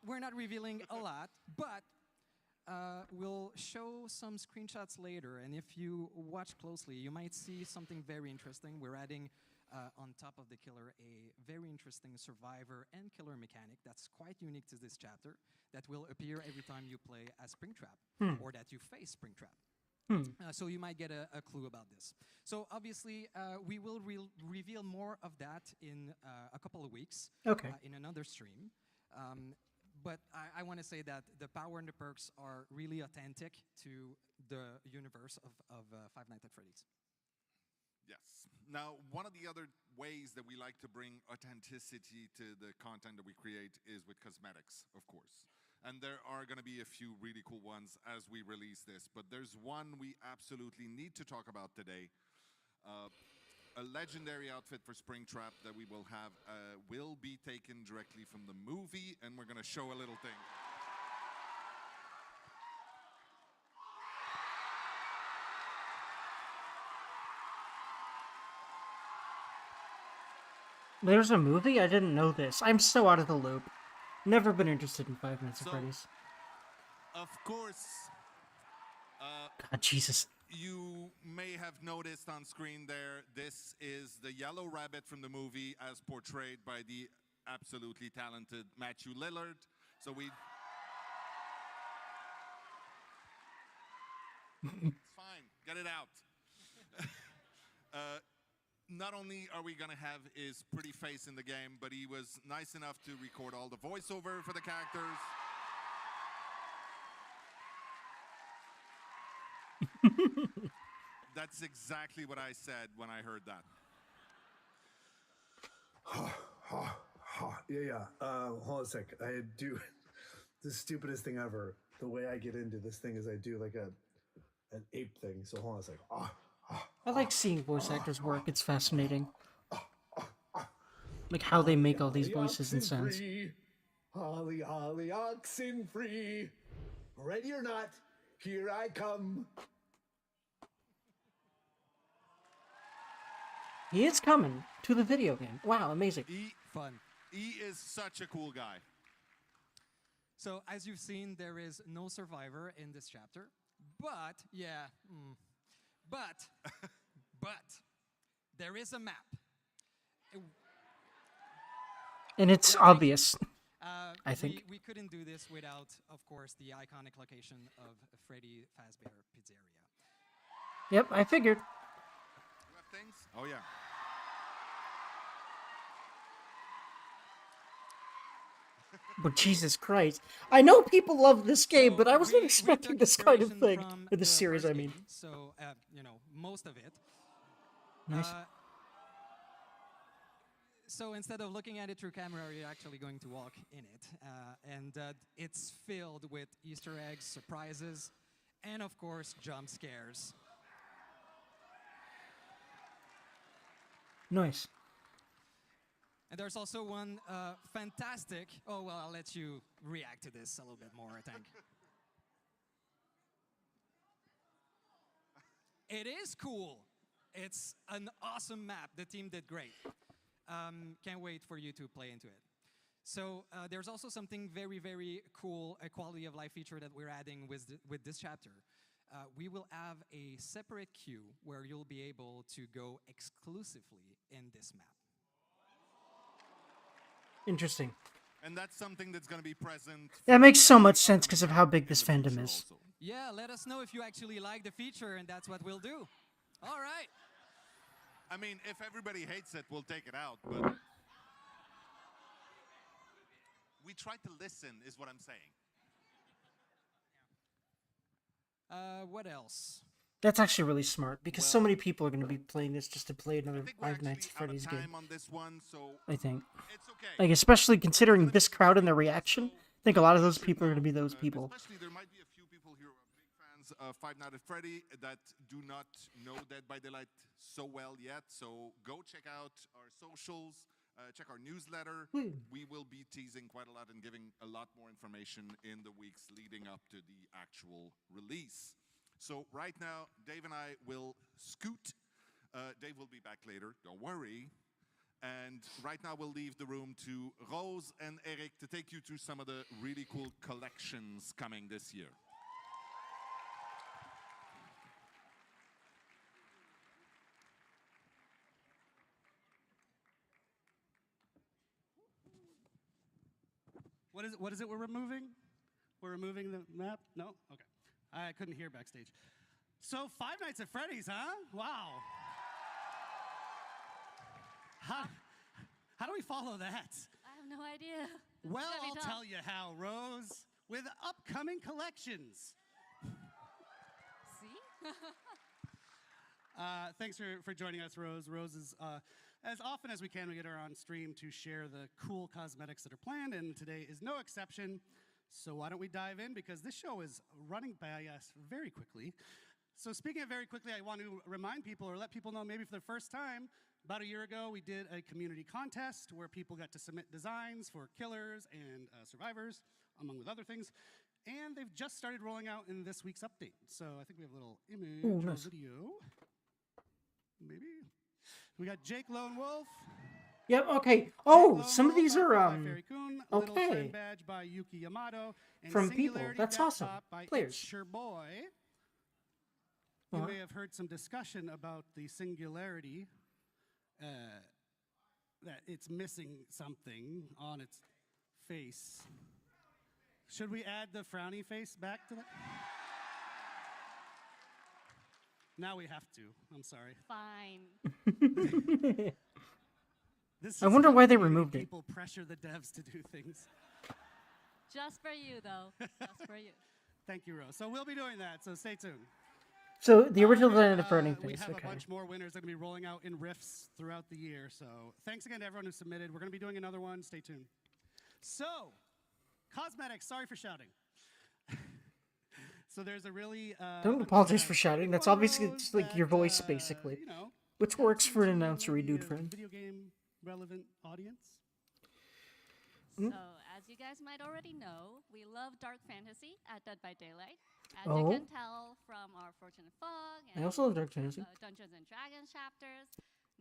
We're not revealing a lot, but we'll show some screenshots later, and if you watch closely, you might see something very interesting. We're adding on top of the killer a very interesting survivor and killer mechanic that's quite unique to this chapter that will appear every time you play as Springtrap or that you face Springtrap. So you might get a clue about this. So obviously, we will reveal more of that in a couple of weeks in another stream. But I want to say that the power and the perks are really authentic to the universe of Five Nights at Freddy's. Yes. Now, one of the other ways that we like to bring authenticity to the content that we create is with cosmetics, of course. And there are going to be a few really cool ones as we release this. But there's one we absolutely need to talk about today. A legendary outfit for Springtrap that we will have will be taken directly from the movie, and we're going to show a little thing. There's a movie? I didn't know this. I'm so out of the loop. Never been interested in Five Nights at Freddy's. Of course, God, Jesus. you may have noticed on screen there, this is the yellow rabbit from the movie as portrayed by the absolutely talented Matthew Lillard. So we... It's fine, get it out. Not only are we going to have his pretty face in the game, but he was nice enough to record all the voiceover for the characters. That's exactly what I said when I heard that. Yeah. Hold on a sec. I do the stupidest thing ever. The way I get into this thing is I do like an ape thing. So hold on a sec. I like seeing voice actors work. It's fascinating. Like how they make all these voices and sounds. Free. Holly, holly, oxen free. Ready or not, here I come. He is coming to the video game. Wow, amazing. Fun. He is such a cool guy. So as you've seen, there is no survivor in this chapter, but but there is a map. And it's obvious. I think. We couldn't do this without, of course, the iconic location of Freddy Fazbear Pizzeria. Yep, I figured. You have things? Oh, yeah. But Jesus Christ. I know people love this game, but I wasn't we expecting took this kind of inspiration thing. from Or this the series, first I mean. game, so, you know, most of it. Nice. So instead of looking at it through camera, you're actually going to walk in it. And it's filled with Easter eggs, surprises, and of course, jump scares. Nice. And there's also one fantastic... Oh, well, I'll let you react to this a little bit more, I think. It is cool. It's an awesome map. The team did great. Can't wait for you to play into it. So there's also something very, very cool, a quality of life feature that we're adding with this chapter. We will have a separate queue where you'll be able to go exclusively in this map. Interesting. And that's something that's going to be present. That makes so much sense because of how big this fandom is. Also. Yeah, let us know if you actually like the feature, and that's what we'll do. All right. I mean, if everybody hates it, we'll take it out, but we try to listen, is what I'm saying. What else? That's actually really smart because so many people are going to be playing this just to play another I think we're Five Nights at actually out Freddy's of game. time on this one, so I think. it's okay. Like, especially considering this crowd and their reaction, I think a lot of those people are going to be those people. Especially, there might be a few people here who are big fans of Five Nights at Freddy that do not know Dead by Daylight so well yet. So go check out our socials, check our newsletter. We will be teasing quite a lot and giving a lot more information in the weeks leading up to the actual release. So right now, Dave and I will scoot. Dave will be back later, don't worry. And right now we'll leave the room to Rose and Eric to take you through some of the really cool collections coming this year. What is it we're removing? We're removing the map? No? Okay. I couldn't hear backstage. So, Five Nights at Freddy's, huh? Wow. How do we follow that? I have no idea. Well, I'll tell you how, Rose. With upcoming collections. See? Thanks for joining us, Rose. Rose is, as often as we can, we get her on stream to share the cool cosmetics that are planned, and today is no exception. So why don't we dive in, because this show is running by us very quickly. So speaking of very quickly, I want to remind people or let people know maybe for the first time, about a year ago, we did a community contest where people got to submit designs for killers and survivors, among with other things. And they've just started rolling out in this week's update. So I think we have a little image or video. Maybe. We got Jake Lone Wolf. Yep, okay. Oh, Jake some Lone of these Wolf are, by Fairy Kun, a Little okay. Friend Badge by Yuki Yamato, and From people. Singularity That's awesome. Desktop by Players. It's Your Boy. You may have heard some discussion about the Singularity, that it's missing something on its face. Should we add the frowny face back to that? Now we have to. I'm sorry. Fine. This I is wonder how why they community removed it. People pressure the devs to do things. Just for you, though. Just for you. Thank you, Rose. So we'll be doing that, so stay tuned. So the original design of the burning We face, have okay. a bunch more winners that are going to be rolling out in riffs throughout the year. So thanks again to everyone who submitted. We're going to be doing another one. Stay tuned. So, cosmetics. Sorry for shouting. So there's a really... Don't apologize for shouting. That's obviously just like your voice, basically. You know, Which works for an announcer dude friend. Video game relevant audience. So, as you guys might already know, we love dark fantasy at Dead by Daylight. As Oh. you can tell from our Fortune Fog and I also love Dark Fantasy. Dungeons and Dragons chapters,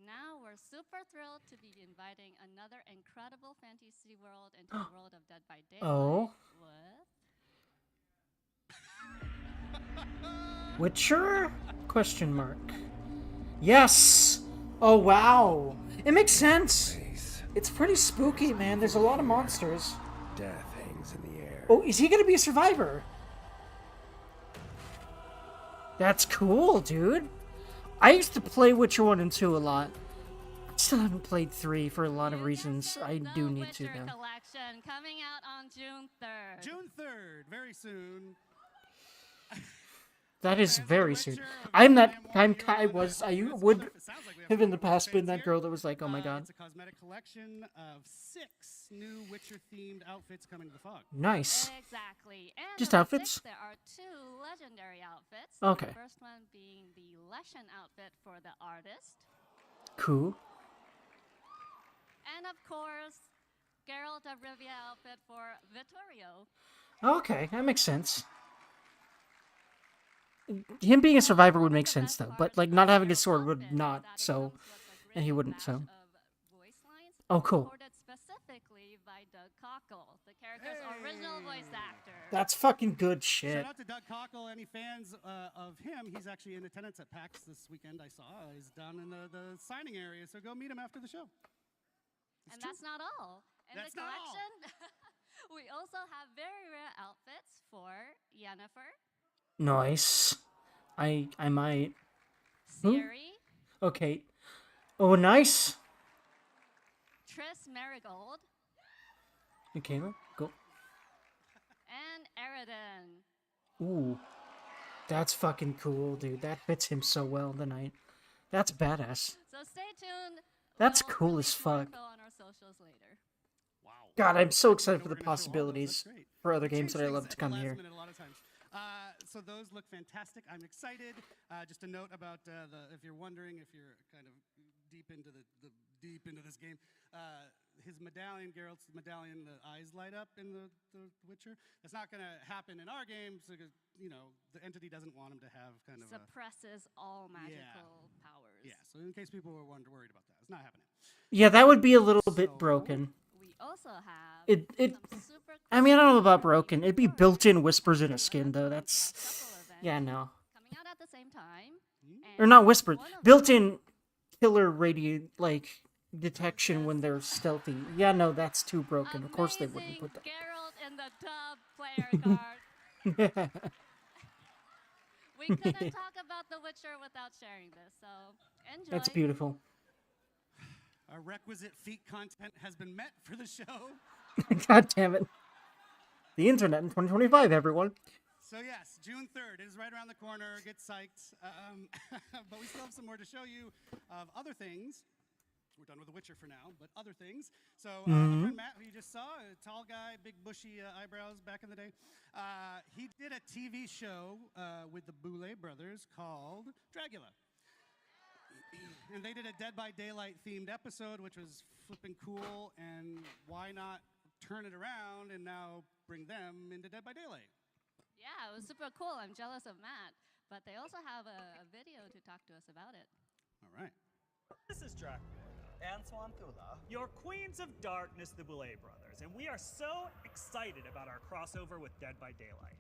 now we're super thrilled to be inviting another incredible fantasy world into the world of Dead by Daylight. Oh. With Witcher? Question mark. Yes! Oh, wow. It makes sense. It's pretty spooky, man. There's a lot of monsters. Death hangs in the air. Oh, is he gonna be a survivor? That's cool, dude. I used to play Witcher 1 and 2 a lot. I still haven't played 3 for a lot of reasons. I do need to, though. Collection coming out on June 3rd. June 3rd, very soon. That is very soon. I would have in the past been that girl that was like, oh my god. It's a cosmetic collection of 6 new Witcher-themed outfits coming to the fog. Nice. Exactly. And Just on outfits? 6, there are 2 legendary outfits. Okay. The first one being the Leshen outfit for the artist. Cool. And of course, Geralt of Rivia outfit for Vittorio. Okay, that makes sense. Him being a survivor would make sense, though. But, like, not having a sword would not, so... And he wouldn't, so... Oh, cool. Recorded specifically by Doug Cockle, the character's original voice actor. That's fucking good shit. Shout out to Doug Cockle. Any fans of him? He's actually in attendance at PAX this weekend. I saw. He's down in the signing area, so go meet him after the show. And that's not all. In the collection, we also have very rare outfits for Yennefer, Nice. I might... Ciri, Okay. Oh, nice. Triss Merigold, Okay, go. and Eridan. Ooh. That's fucking cool, dude. That fits him so well tonight. That's badass. So stay tuned. That's We'll cool release as more fuck. info on our socials later. God, I'm so excited for the possibilities for other games that I love to come here. So those look fantastic. I'm excited. Just a note about if you're wondering, if you're kind of deep into this game, his medallion, Geralt's medallion, the eyes light up in the Witcher. That's not going to happen in our games because the entity doesn't want him to have kind of suppresses all magical powers. Yeah. So in case people were worried about that, it's not happening. Yeah, that would be a little bit broken. We also have It some super I mean, I don't know about broken. It'd be built-in whispers in a skin, though. That's... Yeah, no. coming out at the same time. Or not whispers. Built-in killer radiant, like, detection when they're stealthy. Yeah, no, that's too broken. Of course they wouldn't put that. Geralt in the tub player card. We couldn't talk about The Witcher without sharing this, so enjoy. That's beautiful. Our requisite feat content has been met for the show. God damn it. The internet in 2025, everyone. So yes, June 3rd is right around the corner. Get psyched. But we still have some more to show you of other things. We're done with The Witcher for now, but other things. So my friend Matt, who you just saw, a tall guy, big bushy eyebrows back in the day, he did a TV show with the Boulet brothers called Dragula. And they did a Dead by Daylight themed episode, which was flipping cool, and why not turn it around and now bring them into Dead by Daylight? Yeah, it was super cool. I'm jealous of Matt. But they also have a video to talk to us about it. All right. This is Dracula and Swantula, your queens of darkness, the Boulet brothers, and we are so excited about our crossover with Dead by Daylight.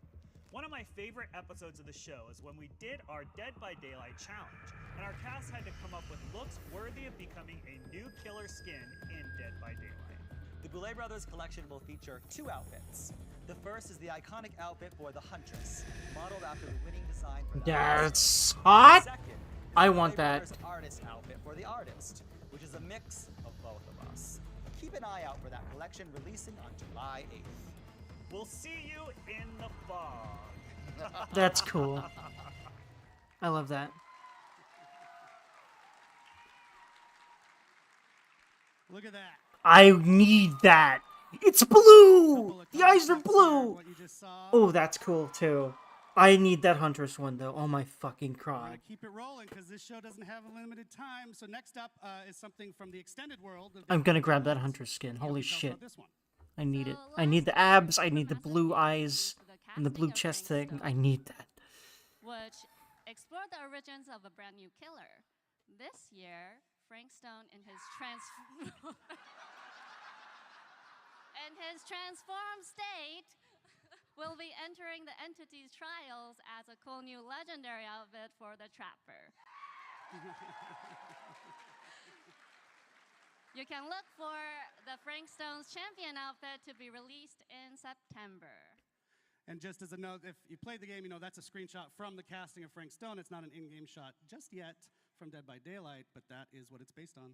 One of my favorite episodes of the show is when we did our Dead by Daylight challenge, and our cast had to come up with looks worthy of becoming a new killer skin in Dead by Daylight. The Boulet Brothers collection will feature 2 outfits. The first is the iconic outfit for the Huntress, modeled after the winning design for the That's hot! Second, I want that. Brothers artist outfit for the artist, which is a mix of both of us. Keep an eye out for that collection releasing on July 8th. We'll see you in the fog. That's cool. I love that. Look at that. I need that. It's blue! The eyes are blue! Oh, that's cool, too. I need that Huntress one, though. Oh, my fucking We're god. gonna keep it rolling because this show doesn't have a limited time. So next up is something from the extended world. I'm gonna grab that Huntress skin. Holy Tell us shit. about this one. I need it. I need the abs, I need the blue eyes, and the blue chest thing. I need that. Which explored the origins of a brand new killer. This year, Frank Stone in his transformed state will be entering the entity's trials as a cool new legendary outfit for the Trapper. You can look for the Frank Stone's champion outfit to be released in September. And just as a note, if you played the game, you know that's a screenshot from the casting of Frank Stone. It's not an in-game shot just yet from Dead by Daylight, but that is what it's based on.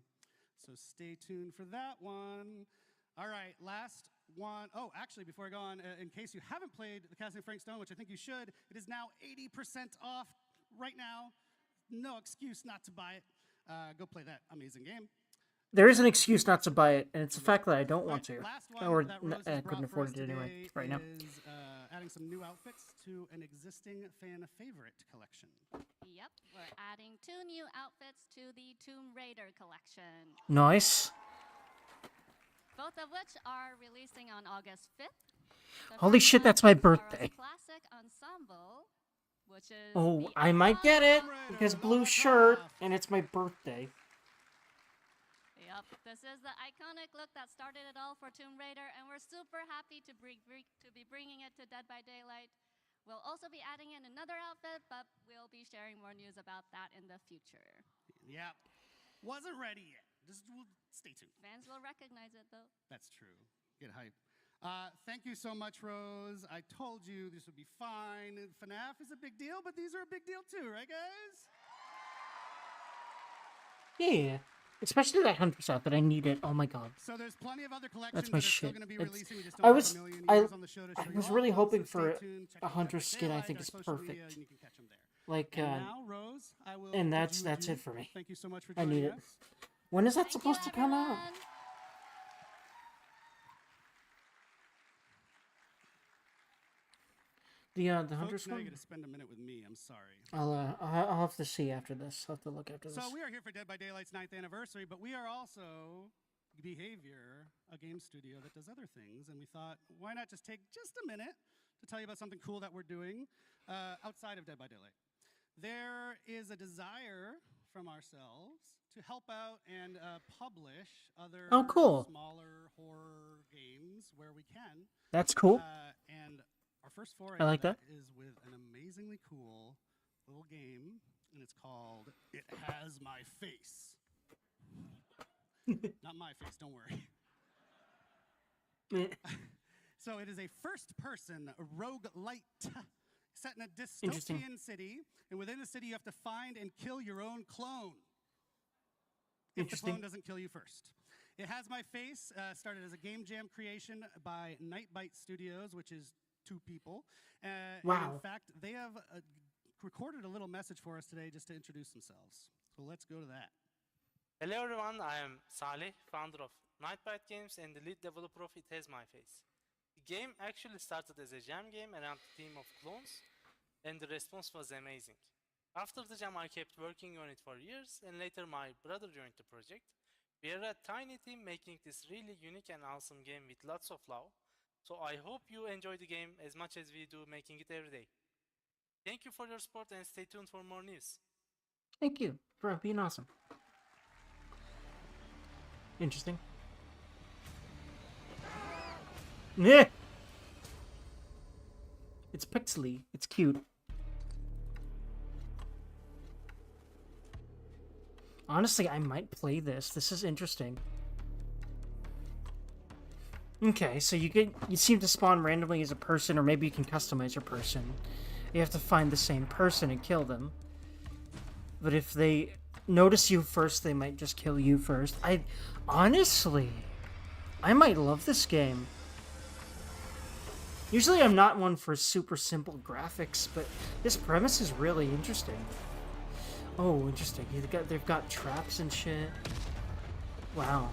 So stay tuned for that one. All right, last one. Oh, actually, before I go on, in case you haven't played the casting of Frank Stone, which I think you should, it is now 80% off right now. No excuse not to buy it. Go play that amazing game. There is an excuse not to buy it, and it's the fact that I don't want to. Last one Or that Rose I has couldn't brought for afford us it anyway today right now. is adding some new outfits to an existing fan favorite collection. Yep, we're adding 2 new outfits to the Tomb Raider collection. Nice. Both of which are releasing on August 5th. The Holy first shit, one that's my is Laura's birthday. Classic Ensemble, which is Oh, the I might get it Tomb Raider, because blue level shirt up. and it's my birthday. Yep, this is the iconic look that started it all for Tomb Raider, and we're super happy to be bringing it to Dead by Daylight. We'll also be adding in another outfit, but we'll be sharing more news about that in the future. Yep. Wasn't ready yet. Just stay tuned. Fans will recognize it, though. That's true. Get hype. Thank you so much, Rose. I told you this would be fine. FNAF is a big deal, but these are a big deal too, right, guys? Yeah. Especially that Hunter's outfit. I need it. Oh my god. So there's plenty of other collections That's my that are still shit. going to be It's- releasing. We just I don't was- have a million I- years on the show to I show was you really all, hoping so for stay tuned. Check a out Hunter's Dead by skin. I Daylight, think our is social media, perfect. and you can catch 'em there. Like, And now, Rose, I will and bid that's you adieu. it for me. Thank you so much for I joining need it. us. When is that Thank you, supposed to come out? everyone. The Folks, Hunter's now one? you got to spend a minute with me. I'm sorry. I'll have to see after this. I'll have to look after this. So we are here for Dead by Daylight's 9th anniversary, but we are also Behavior, a game studio that does other things, and we thought, why not just take just a minute to tell you about something cool that we're doing outside of Dead by Daylight. There is a desire from ourselves to help out and publish other cool. smaller horror games where we can. That's cool. And our first foray I like into that. is with an amazingly cool little game, and it's called It Has My Face. Not my face, don't worry. So it is a first-person roguelite set in a dystopian city, and within the city you have to find and kill your own clone. If the clone doesn't kill you first. It Has My Face started as a game jam creation by Nightbite Studios, which is 2 people. Wow. And in fact, they have recorded a little message for us today just to introduce themselves. So let's go to that. Hello everyone, I am Salih, founder of Nightbite Games and the lead developer of It Has My Face. The game actually started as a jam game around the theme of clones, and the response was amazing. After the jam I kept working on it for years, and later my brother joined the project. We are a tiny team making this really unique and awesome game with lots of love, so I hope you enjoy the game as much as we do making it every day. Thank you for your support and stay tuned for more news. Thank you for being awesome. Interesting. Yeah. It's pixely. It's cute. Honestly, I might play this. This is interesting. Okay, so you seem to spawn randomly as a person, or maybe you can customize your person. You have to find the same person and kill them. But if they notice you first, they might just kill you first. Honestly, I might love this game. Usually I'm not one for super simple graphics, but this premise is really interesting. Oh, interesting. They've got traps and shit. Wow.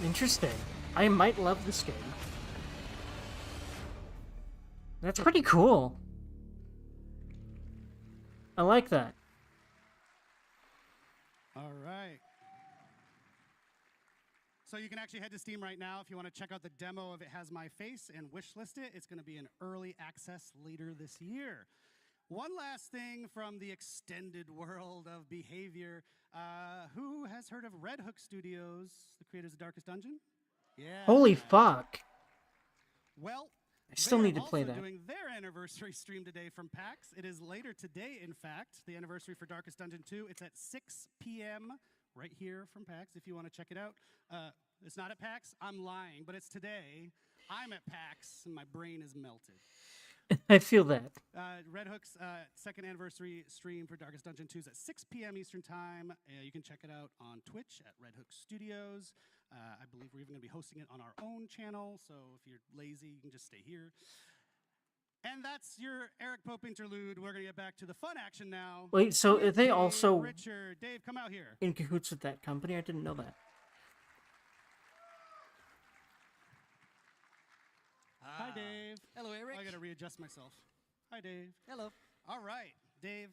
Interesting. I might love this game. That's pretty cool. I like that. All right. So you can actually head to Steam right now if you want to check out the demo of It Has My Face and wishlist it. It's going to be in early access later this year. One last thing from the extended world of Behavior. Who has heard of Red Hook Studios, the creators of Darkest Dungeon? Yeah. Holy fuck. Well, I still they are need to play also that. doing their anniversary stream today from PAX. It is later today, in fact, the anniversary for Darkest Dungeon 2. It's at 6 p.m. right here from PAX if you want to check it out. It's not at PAX. I'm lying, but it's today. I'm at PAX, and my brain is melted. I feel that. Red Hook's second anniversary stream for Darkest Dungeon 2 is at 6 p.m. Eastern Time. You can check it out on Twitch at Red Hook Studios. I believe we're even going to be hosting it on our own channel, so if you're lazy, you can just stay here. And that's your Eric Pope interlude. We're going to get back to the fun action now. Wait, so are they Dave also Richard. Dave, come out here. in cahoots with that company? I didn't know that. Hi, Dave. Hello, Eric. I got to readjust myself. Hi, Dave. Hello. All right, Dave.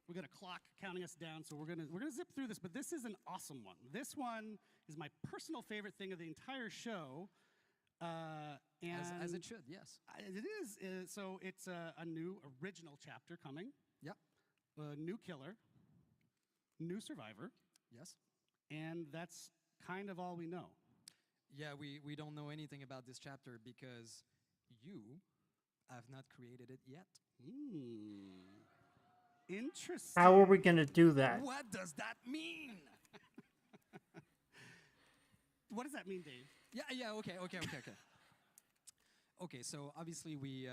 We got a clock counting us down, so we're gonna zip through this. But this is an awesome one. This one is my personal favorite thing of the entire show. As it should, yes. It is. So it's a new original chapter coming. Yep. A new killer, new survivor, Yes. and that's kind of all we know. Yeah, we don't know anything about this chapter because you have not created it yet. Interesting. How are we going to do that? What does that mean? What does that mean, Dave? Yeah, okay. Okay, so obviously we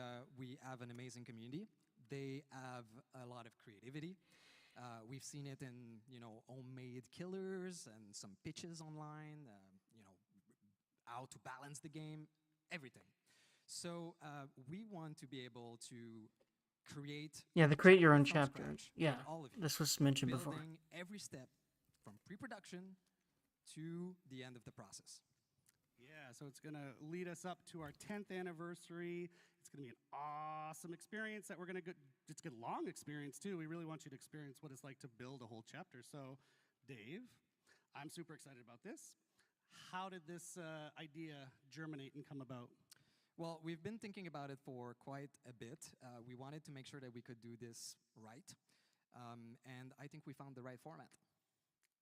have an amazing community. They have a lot of creativity. We've seen it in, homemade killers and some pitches online, how to balance the game, everything. So we want to be able to create... Yeah, the create your own from chapter. scratch, Yeah, all of you, this was mentioned before. building every step from pre-production to the end of the process. Yeah, so it's going to lead us up to our 10th anniversary. It's going to be an awesome experience that we're going to get. It's a long experience, too. We really want you to experience what it's like to build a whole chapter. So, Dave, I'm super excited about this. How did this idea germinate and come about? Well, we've been thinking about it for quite a bit. We wanted to make sure that we could do this right. And I think we found the right format.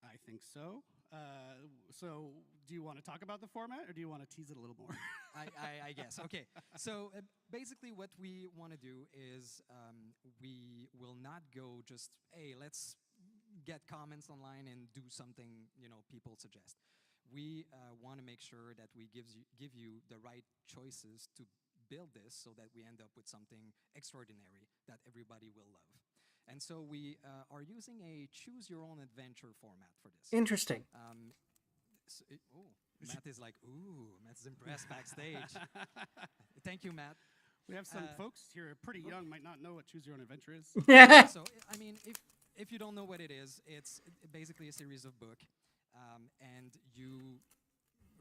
I think so. So do you want to talk about the format, or do you want to tease it a little more? I guess. Okay. So basically what we want to do is we will not go just, hey, let's get comments online and do something, people suggest. We want to make sure that we give you the right choices to build this so that we end up with something extraordinary that everybody will love. And so we are using a choose-your-own-adventure format for this. Interesting. Matt is like, ooh, Matt's impressed backstage. Thank you, Matt. We have some folks here pretty young, might not know what Choose Your Own Adventure is. So, I mean, if you don't know what it is, it's basically a series of books, and you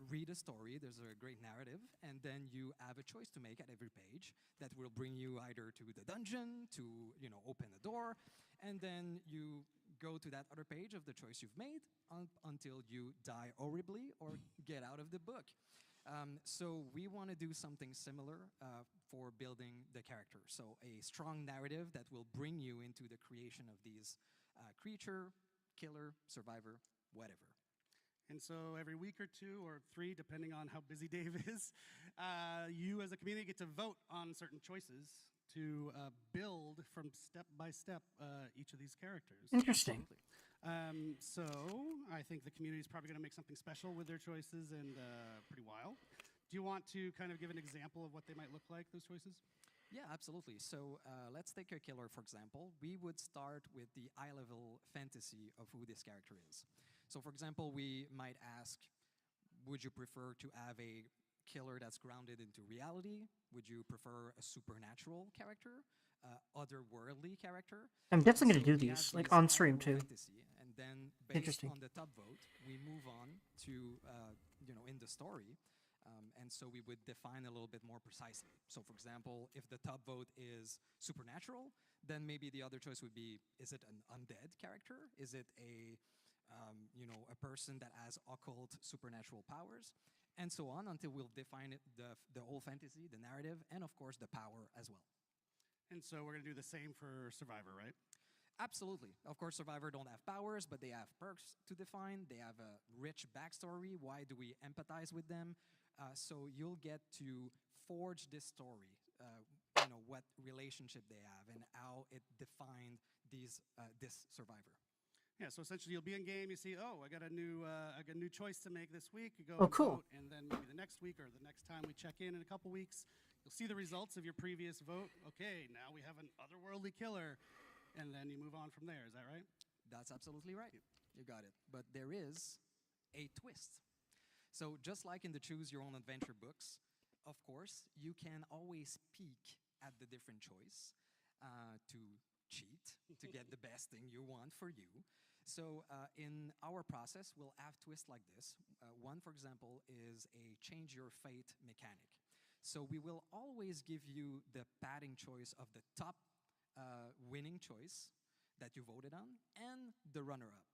read a story, there's a great narrative, and then you have a choice to make at every page that will bring you either to the dungeon, to, open a door, and then you go to that other page of the choice you've made until you die horribly or get out of the book. So we want to do something similar for building the character. So a strong narrative that will bring you into the creation of these creature, killer, survivor, whatever. And so every week or 2 or 3, depending on how busy Dave is, you as a community get to vote on certain choices to build from step by step each of these characters. Interesting. So I think the community is probably going to make something special with their choices and pretty wild. Do you want to kind of give an example of what they might look like, those choices? Yeah, absolutely. So let's take a killer, for example. We would start with the high-level fantasy of who this character is. So, for example, we might ask, would you prefer to have a killer that's grounded into reality? Would you prefer a supernatural character, otherworldly character? I'm definitely going So to do we have these, like on stream too. fantasy, and then based Interesting. on the top vote, we move on to, in the story. And so we would define a little bit more precisely. So, for example, if the top vote is supernatural, then maybe the other choice would be, is it an undead character? Is it a person that has occult supernatural powers? And so on until we'll define it, the whole fantasy, the narrative, and of course the power as well. And so we're going to do the same for Survivor, right? Absolutely. Of course, Survivor don't have powers, but they have perks to define. They have a rich backstory. Why do we empathize with them? So you'll get to forge this story what relationship they have and how it defined this survivor. Yeah, so essentially you'll be in game, you see, oh, I got a new choice to make this week. You go Oh, and cool. vote, and then maybe the next week or the next time we check in a couple weeks, you'll see the results of your previous vote. Okay, now we have an otherworldly killer, and then you move on from there. Is that right? That's absolutely right. You got it. But there is a twist. So just like in the Choose Your Own Adventure books, of course, you can always peek at the different choice to cheat, to get the best thing you want for you. So in our process, we'll have twists like this. One, for example, is a change your fate mechanic. So we will always give you the padding choice of the top winning choice that you voted on and the runner-up.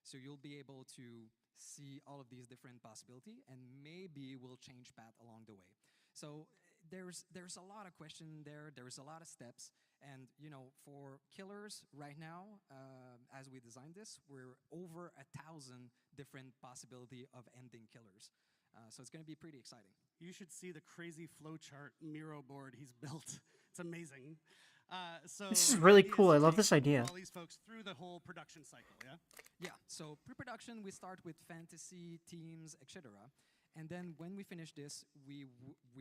So you'll be able to see all of these different possibilities, and maybe we'll change path along the way. So there's a lot of question there. There's a lot of steps, and for killers right now, as we designed this, we're over 1,000 different possibility of ending killers. So it's going to be pretty exciting. You should see the crazy flowchart Miro board he's built. It's amazing. So This is really cool. I love this idea. All these folks through the whole production cycle, yeah? Yeah, so pre-production, we start with fantasy, teams, etc. And then when we finish this, we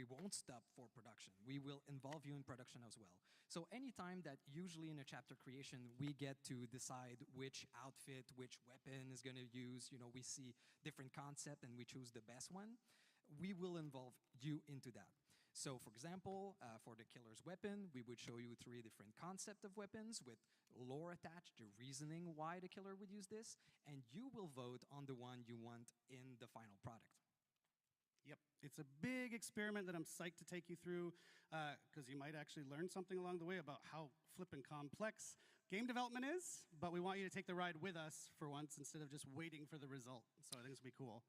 won't stop for production. We will involve you in production as well. So anytime that usually in a chapter creation, we get to decide which outfit, which weapon is going to use, we see different concept and we choose the best one, we will involve you into that. So for example, for the killer's weapon, we would show you 3 different concepts of weapons with lore attached, the reasoning why the killer would use this, and you will vote on the one you want in the final product. Yep, it's a big experiment that I'm psyched to take you through because you might actually learn something along the way about how flippin' complex game development is, but we want you to take the ride with us for once instead of just waiting for the result. So I think this will be cool.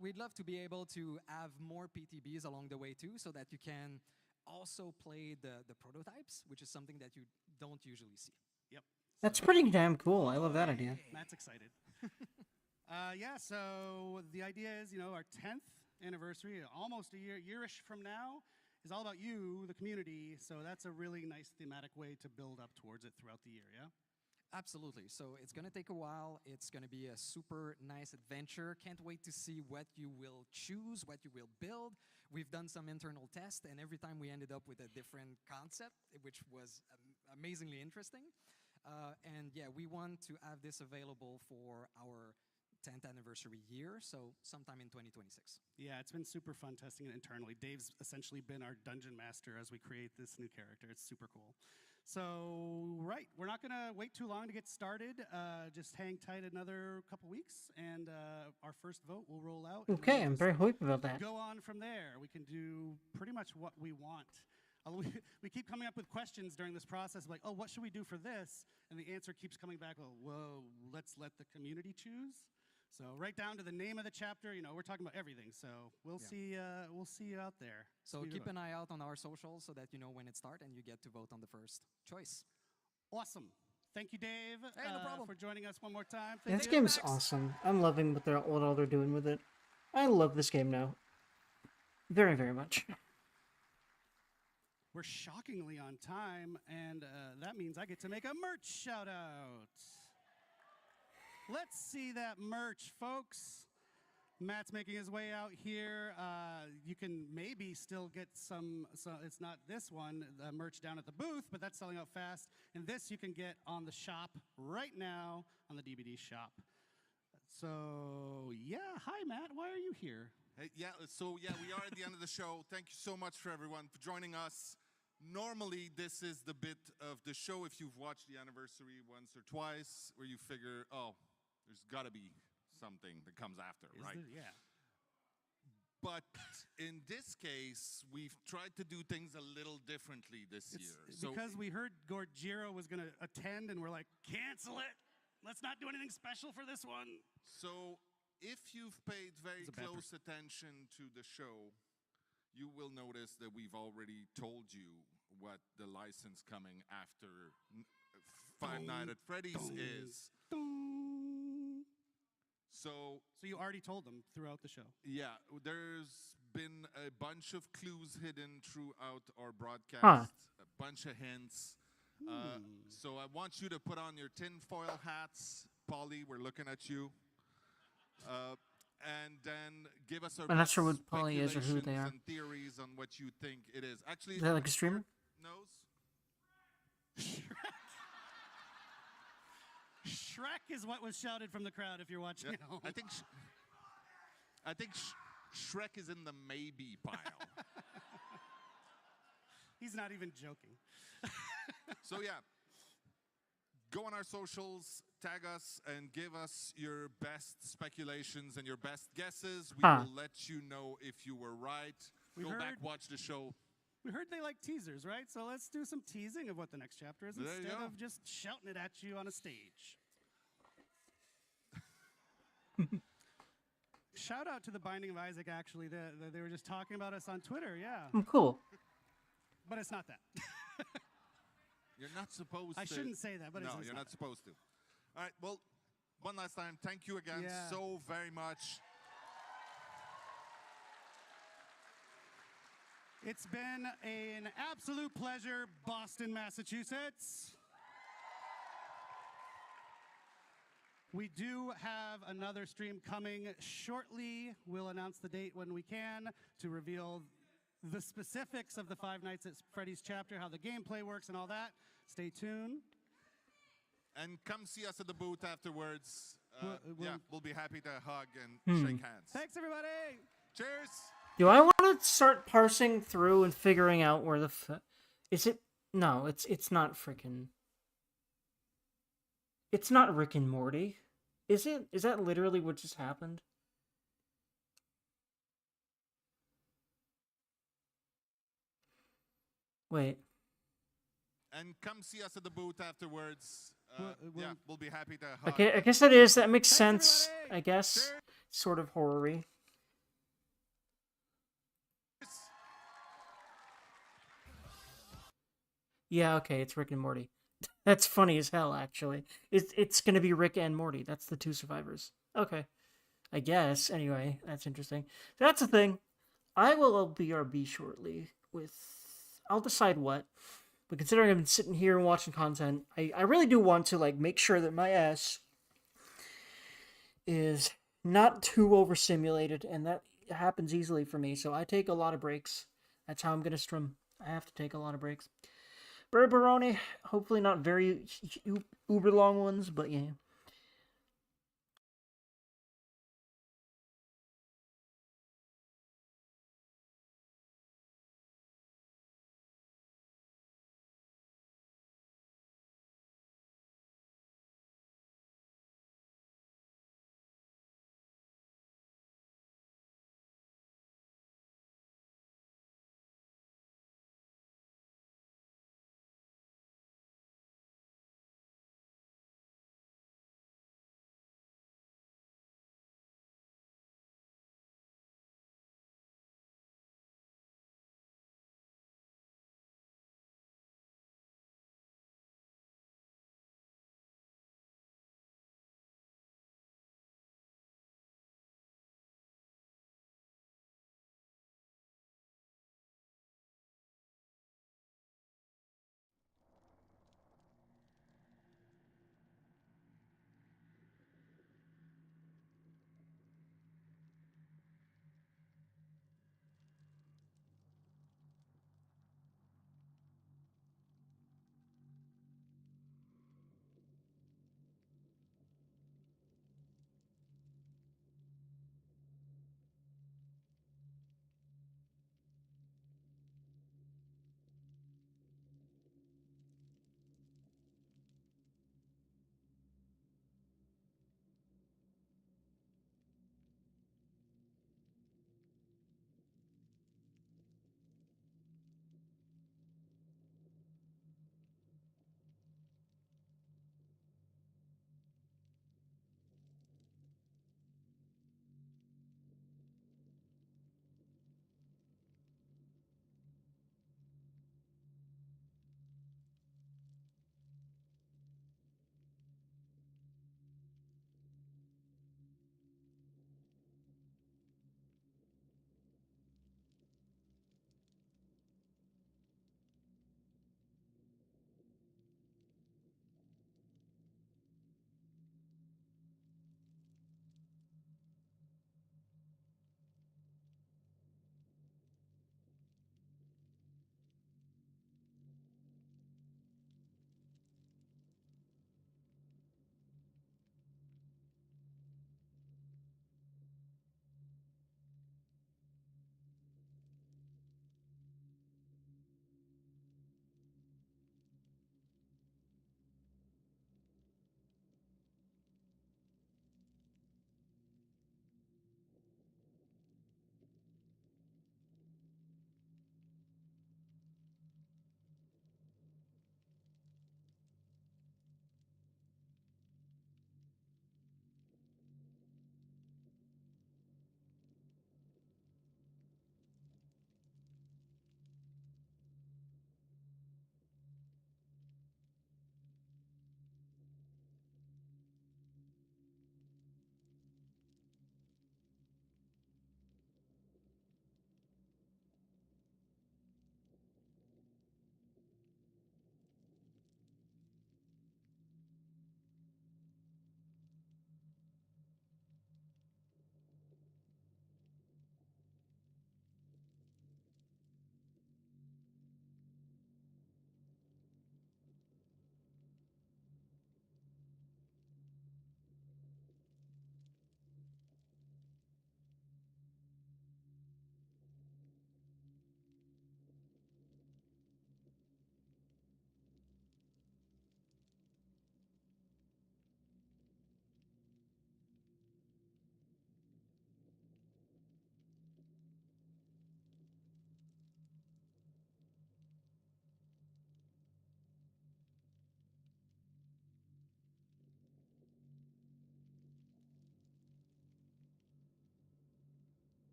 We'd love to be able to have more PTBs along the way too, so that you can also play the prototypes, which is something that you don't usually see. Yep. That's pretty damn cool. I love that idea. Matt's excited. Yeah, so the idea is, our 10th anniversary, almost a year-ish from now, is all about you, the community. So that's a really nice thematic way to build up towards it throughout the year, yeah? Absolutely. So it's going to take a while. It's going to be a super nice adventure. Can't wait to see what you will choose, what you will build. We've done some internal tests, and every time we ended up with a different concept, which was amazingly interesting. And yeah, we want to have this available for our 10th anniversary year, so sometime in 2026. Yeah, it's been super fun testing it internally. Dave's essentially been our dungeon master as we create this new character. It's super cool. So, right, we're not going to wait too long to get started. Just hang tight another couple weeks, and our first vote will roll out. Okay, I'm very hyped about that. Go on from there. We can do pretty much what we want. We keep coming up with questions during this process, like, oh, what should we do for this? And the answer keeps coming back, oh, whoa, let's let the community choose. So right down to the name of the chapter, we're talking about everything. So we'll see you out there. So keep an eye out on our socials so that you know when it starts and you get to vote on the first choice. Awesome. Thank you, Dave, hey, no problem. for joining us one more time. Yeah, this game is awesome. I'm loving what all they're doing with it. I love this game now. Very, very much. We're shockingly on time, and that means I get to make a merch shout out. Let's see that merch, folks. Matt's making his way out here. You can maybe still get some, so it's not this one, the merch down at the booth, but that's selling out fast. And this you can get on the shop right now, on the DVD shop. So, yeah, hi, Matt. Why are you here? Hey, we are at the end of the show. Thank you so much for everyone for joining us. Normally, this is the bit of the show, if you've watched the anniversary once or twice, where you figure, oh, there's got to be something that comes after, right? Yeah. But in this case, we've tried to do things a little differently this year. Because we heard Gordjiro was going to attend, and we're like, cancel it. Let's not do anything special for this one. So if you've paid very close attention to the show, you will notice that we've already told you what the license coming after Five Nights at Freddy's is. So you already told them throughout the show. yeah, there's been a bunch of clues hidden throughout our broadcast, a bunch of hints. So I want you to put on your tinfoil hats. Polly, we're looking at you. And then give us our I'm not sure what Polly is or who they are. and theories on what you think it is. Actually, is that like a streamer? Knows? Shrek is what was shouted from the crowd if you're watching at home. I think Shrek is in the maybe pile. He's not even joking. So yeah, go on our socials, tag us, and give us your best speculations and your best guesses. We will let you know if you were right. Go back, watch the show. We heard they like teasers, right? So let's do some teasing of what the next chapter is instead of just shouting it at you on a stage. Shout out to the Binding of Isaac, actually. They were just talking about us on Twitter, yeah. Cool. But it's not that. You're not supposed to. I shouldn't say that, but no, it's you're not that. supposed to. All right, well, one last time, thank you again so very much. It's been an absolute pleasure, Boston, Massachusetts. We do have another stream coming shortly. We'll announce the date when we can to reveal the specifics of the Five Nights at Freddy's chapter, how the gameplay works and all that. Stay tuned. And come see us at the booth afterwards. We'll be happy to hug and shake hands. Thanks, everybody. Cheers. Do I want to start parsing through and figuring out where the is it? No, it's not freaking. It's not Rick and Morty, is it? Is that literally what just happened? Wait. And come see us at the booth afterwards. We'll be happy to hug. Okay, I guess that is. That makes sense. I guess. Sort of horror-y. Yeah, okay, it's Rick and Morty. That's funny as hell, actually. It's gonna be Rick and Morty. That's the two survivors. Okay. I guess. Anyway, that's interesting. That's the thing. I will BRB shortly with... I'll decide what. But considering I've been sitting here and watching content, I really do want to, like, make sure that my ass is not too overstimulated, and that happens easily for me, so I take a lot of breaks. That's how I'm gonna stream. I have to take a lot of breaks. Barbaroni, hopefully not very uber long ones, but yeah.